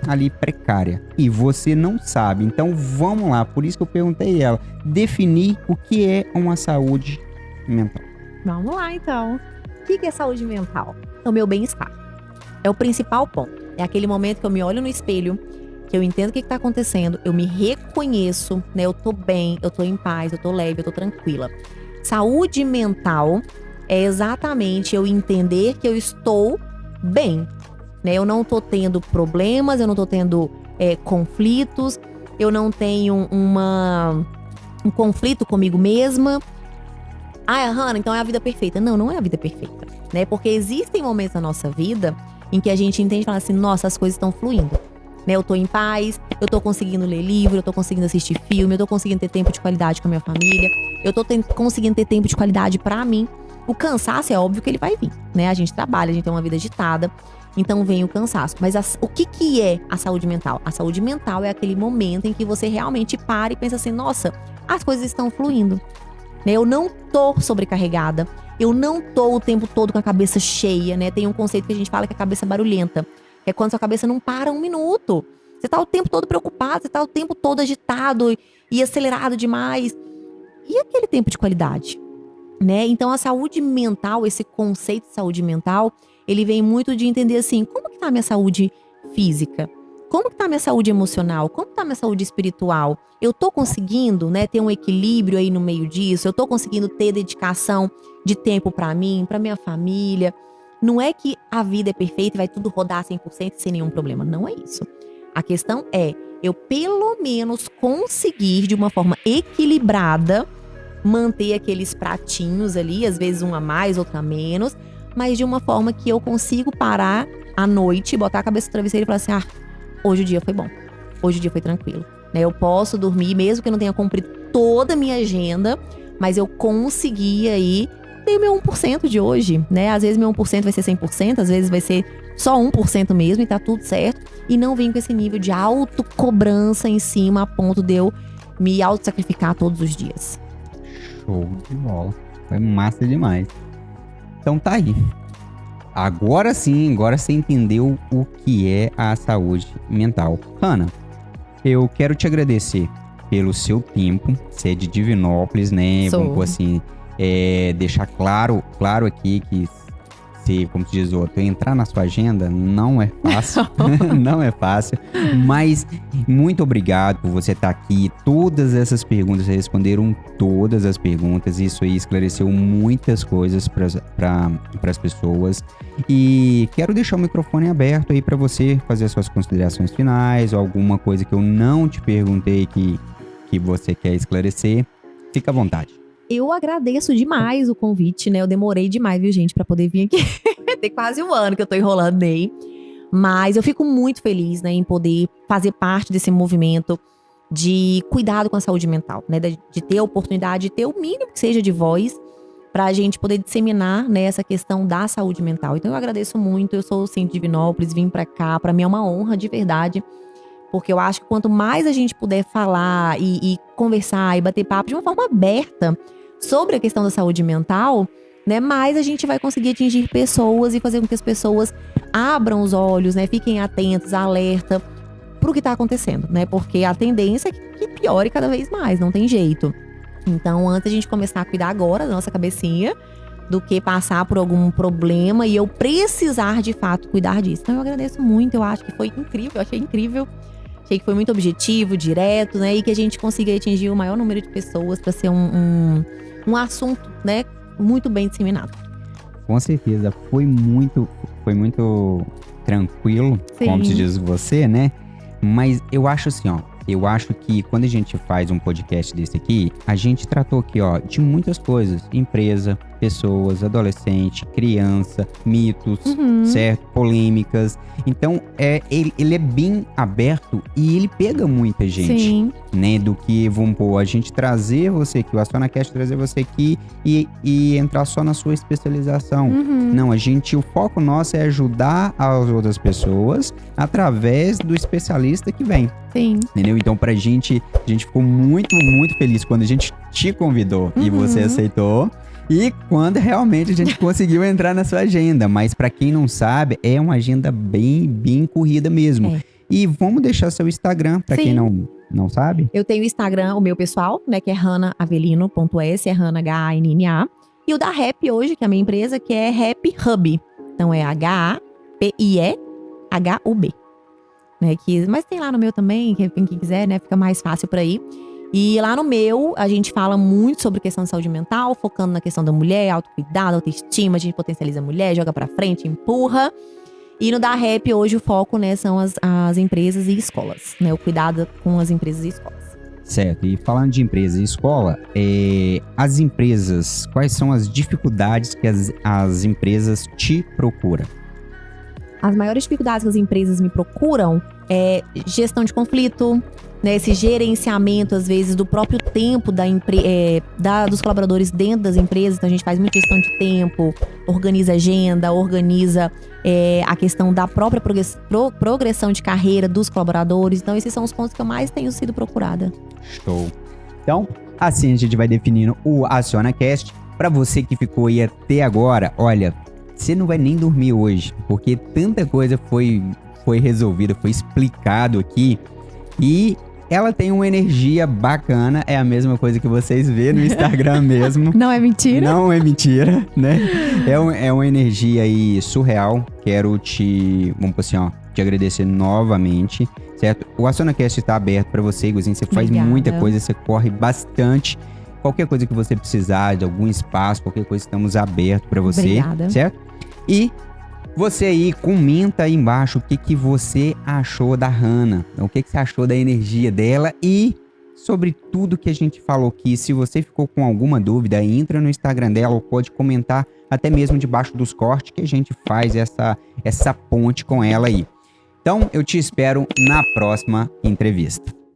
ali precária. E você não sabe. Então vamos lá, por isso que eu perguntei ela. Definir o que é uma saúde mental. Vamos lá então. O que é saúde mental? É o meu bem-estar. É o principal ponto. É aquele momento que eu me olho no espelho, que eu entendo o que está acontecendo, eu me reconheço, né? Eu tô bem, eu tô em paz, eu tô leve, eu tô tranquila. Saúde mental é exatamente eu entender que eu estou bem, né? Eu não tô tendo problemas, eu não tô tendo conflitos, eu não tenho um conflito comigo mesma. Hannah, então é a vida perfeita. Não, não é a vida perfeita, né? Porque existem momentos na nossa vida em que a gente entende e fala assim, nossa, as coisas estão fluindo. Né, eu tô em paz, eu tô conseguindo ler livro, eu tô conseguindo assistir filme, eu tô conseguindo ter tempo de qualidade com a minha família, eu tô conseguindo ter tempo de qualidade pra mim. O cansaço é óbvio que ele vai vir, né? A gente trabalha, a gente tem uma vida agitada, então vem o cansaço. Mas o que é a saúde mental? A saúde mental é aquele momento em que você realmente para e pensa assim, nossa, as coisas estão fluindo. Né? Eu não tô sobrecarregada, eu não tô o tempo todo com a cabeça cheia, né? Tem um conceito que a gente fala que é a cabeça barulhenta. É quando sua cabeça não para um minuto. Você tá o tempo todo preocupado, você tá o tempo todo agitado e acelerado demais. E aquele tempo de qualidade, né? Então a saúde mental, esse conceito de saúde mental, ele vem muito de entender assim, como que tá a minha saúde física? Como que tá a minha saúde emocional? Como que tá a minha saúde espiritual? Eu tô conseguindo, né, ter um equilíbrio aí no meio disso? Eu tô conseguindo ter dedicação de tempo pra mim, pra minha família? Não é que a vida é perfeita e vai tudo rodar 100% sem nenhum problema. Não é isso. A questão é eu pelo menos conseguir de uma forma equilibrada manter aqueles pratinhos ali, às vezes um a mais, outro a menos, mas de uma forma que eu consigo parar à noite, botar a cabeça no travesseiro e falar assim, hoje o dia foi bom, hoje o dia foi tranquilo. Né? Eu posso dormir, mesmo que eu não tenha cumprido toda a minha agenda, mas eu consegui aí ter o meu 1% de hoje, né? Às vezes meu 1% vai ser 100%, às vezes vai ser só 1% mesmo e tá tudo certo. E não vem com esse nível de autocobrança em cima a ponto de eu me auto-sacrificar todos os dias. Show de bola. Foi massa demais. Então tá aí. Agora sim, agora você entendeu o que é a saúde mental. Hannah, eu quero te agradecer pelo seu tempo. Você é de Divinópolis, né? Sou. Vamos assim, deixar claro aqui que se, como se diz o outro, entrar na sua agenda não é fácil. Não é fácil. Mas muito obrigado por você estar aqui. Todas essas perguntas, vocês responderam todas as perguntas. Isso aí esclareceu muitas coisas para as pessoas. E quero deixar o microfone aberto aí para você fazer as suas considerações finais, ou alguma coisa que eu não te perguntei que você quer esclarecer. Fica à vontade. Eu agradeço demais o convite, né? Eu demorei demais, viu, gente, pra poder vir aqui. Tem quase um ano que eu tô enrolando Ney. Mas eu fico muito feliz, né, em poder fazer parte desse movimento de cuidado com a saúde mental, né? De ter a oportunidade de ter o mínimo que seja de voz pra gente poder disseminar, né, essa questão da saúde mental. Então eu agradeço muito, eu sou de Divinópolis, vim pra cá, pra mim é uma honra de verdade. Porque eu acho que quanto mais a gente puder falar e conversar e bater papo de uma forma aberta sobre a questão da saúde mental, né, mais a gente vai conseguir atingir pessoas e fazer com que as pessoas abram os olhos, né, fiquem atentas, alerta pro que tá acontecendo, né? Porque a tendência é que piore cada vez mais, não tem jeito. Então, antes a gente começar a cuidar agora da nossa cabecinha, do que passar por algum problema e eu precisar de fato cuidar disso. Então eu agradeço muito, eu acho que foi incrível, eu achei incrível. Achei que foi muito objetivo, direto, né? E que a gente consiga atingir o maior número de pessoas para ser um assunto, né? Muito bem disseminado. Com certeza, foi muito tranquilo, Sim. como se diz você, né? Mas eu acho assim, ó. Eu acho que quando a gente faz um podcast desse aqui, a gente tratou aqui, ó, de muitas coisas. Empresa, pessoas, adolescente, criança, mitos, certo? Polêmicas. Então, ele é bem aberto e ele pega muita gente. Sim. Né? Do que, vamos pôr, a gente trazer você aqui, o AcionaCast trazer você aqui e entrar só na sua especialização. Não, o foco nosso é ajudar as outras pessoas através do especialista que vem. Sim. Entendeu? Então, a gente ficou muito, muito feliz quando a gente te convidou e você aceitou. E quando realmente a gente conseguiu entrar na sua agenda. Mas pra quem não sabe, é uma agenda bem, bem corrida mesmo. É. E vamos deixar seu Instagram pra Sim. quem não sabe. Eu tenho o Instagram, o meu pessoal, né? Que é hannaavelino.s, é Hannah Hanna. E o da Rap hoje, que é a minha empresa, que é Rap Hub. Então é HAPIEHUB. Né, mas tem lá no meu também, quem quiser, né? Fica mais fácil pra ir. E lá no meu, a gente fala muito sobre questão de saúde mental, focando na questão da mulher, autocuidado, autoestima, a gente potencializa a mulher, joga pra frente, empurra. E no da Rap, hoje, o foco, né, são as empresas e escolas, né? O cuidado com as empresas e escolas. Certo, e falando de empresa e escola, as empresas, quais são as dificuldades que as empresas te procuram? As maiores dificuldades que as empresas me procuram é gestão de conflito, né, esse gerenciamento, às vezes, do próprio tempo dos colaboradores dentro das empresas. Então, a gente faz muita gestão de tempo, organiza agenda, organiza a questão da própria progressão de carreira dos colaboradores. Então, esses são os pontos que eu mais tenho sido procurada. Show. Então, assim a gente vai definindo o AcionaCast. Para você que ficou aí até agora, olha, você não vai nem dormir hoje, porque tanta coisa foi resolvida, foi explicado aqui. E ela tem uma energia bacana, é a mesma coisa que vocês vê no Instagram mesmo. Não é mentira? Não é mentira, né? É uma energia aí surreal. Quero vamos assim, ó, te agradecer novamente, certo? O AcionaCast está aberto para você, Iguzinho. Você faz muita coisa, você corre bastante. Qualquer coisa que você precisar, de algum espaço, qualquer coisa, estamos abertos para você. Obrigada. Certo? E você aí, comenta aí embaixo o que você achou da Hannah, o que você achou da energia dela e sobre tudo que a gente falou aqui. Se você ficou com alguma dúvida, entra no Instagram dela ou pode comentar até mesmo debaixo dos cortes que a gente faz essa ponte com ela aí. Então, eu te espero na próxima entrevista.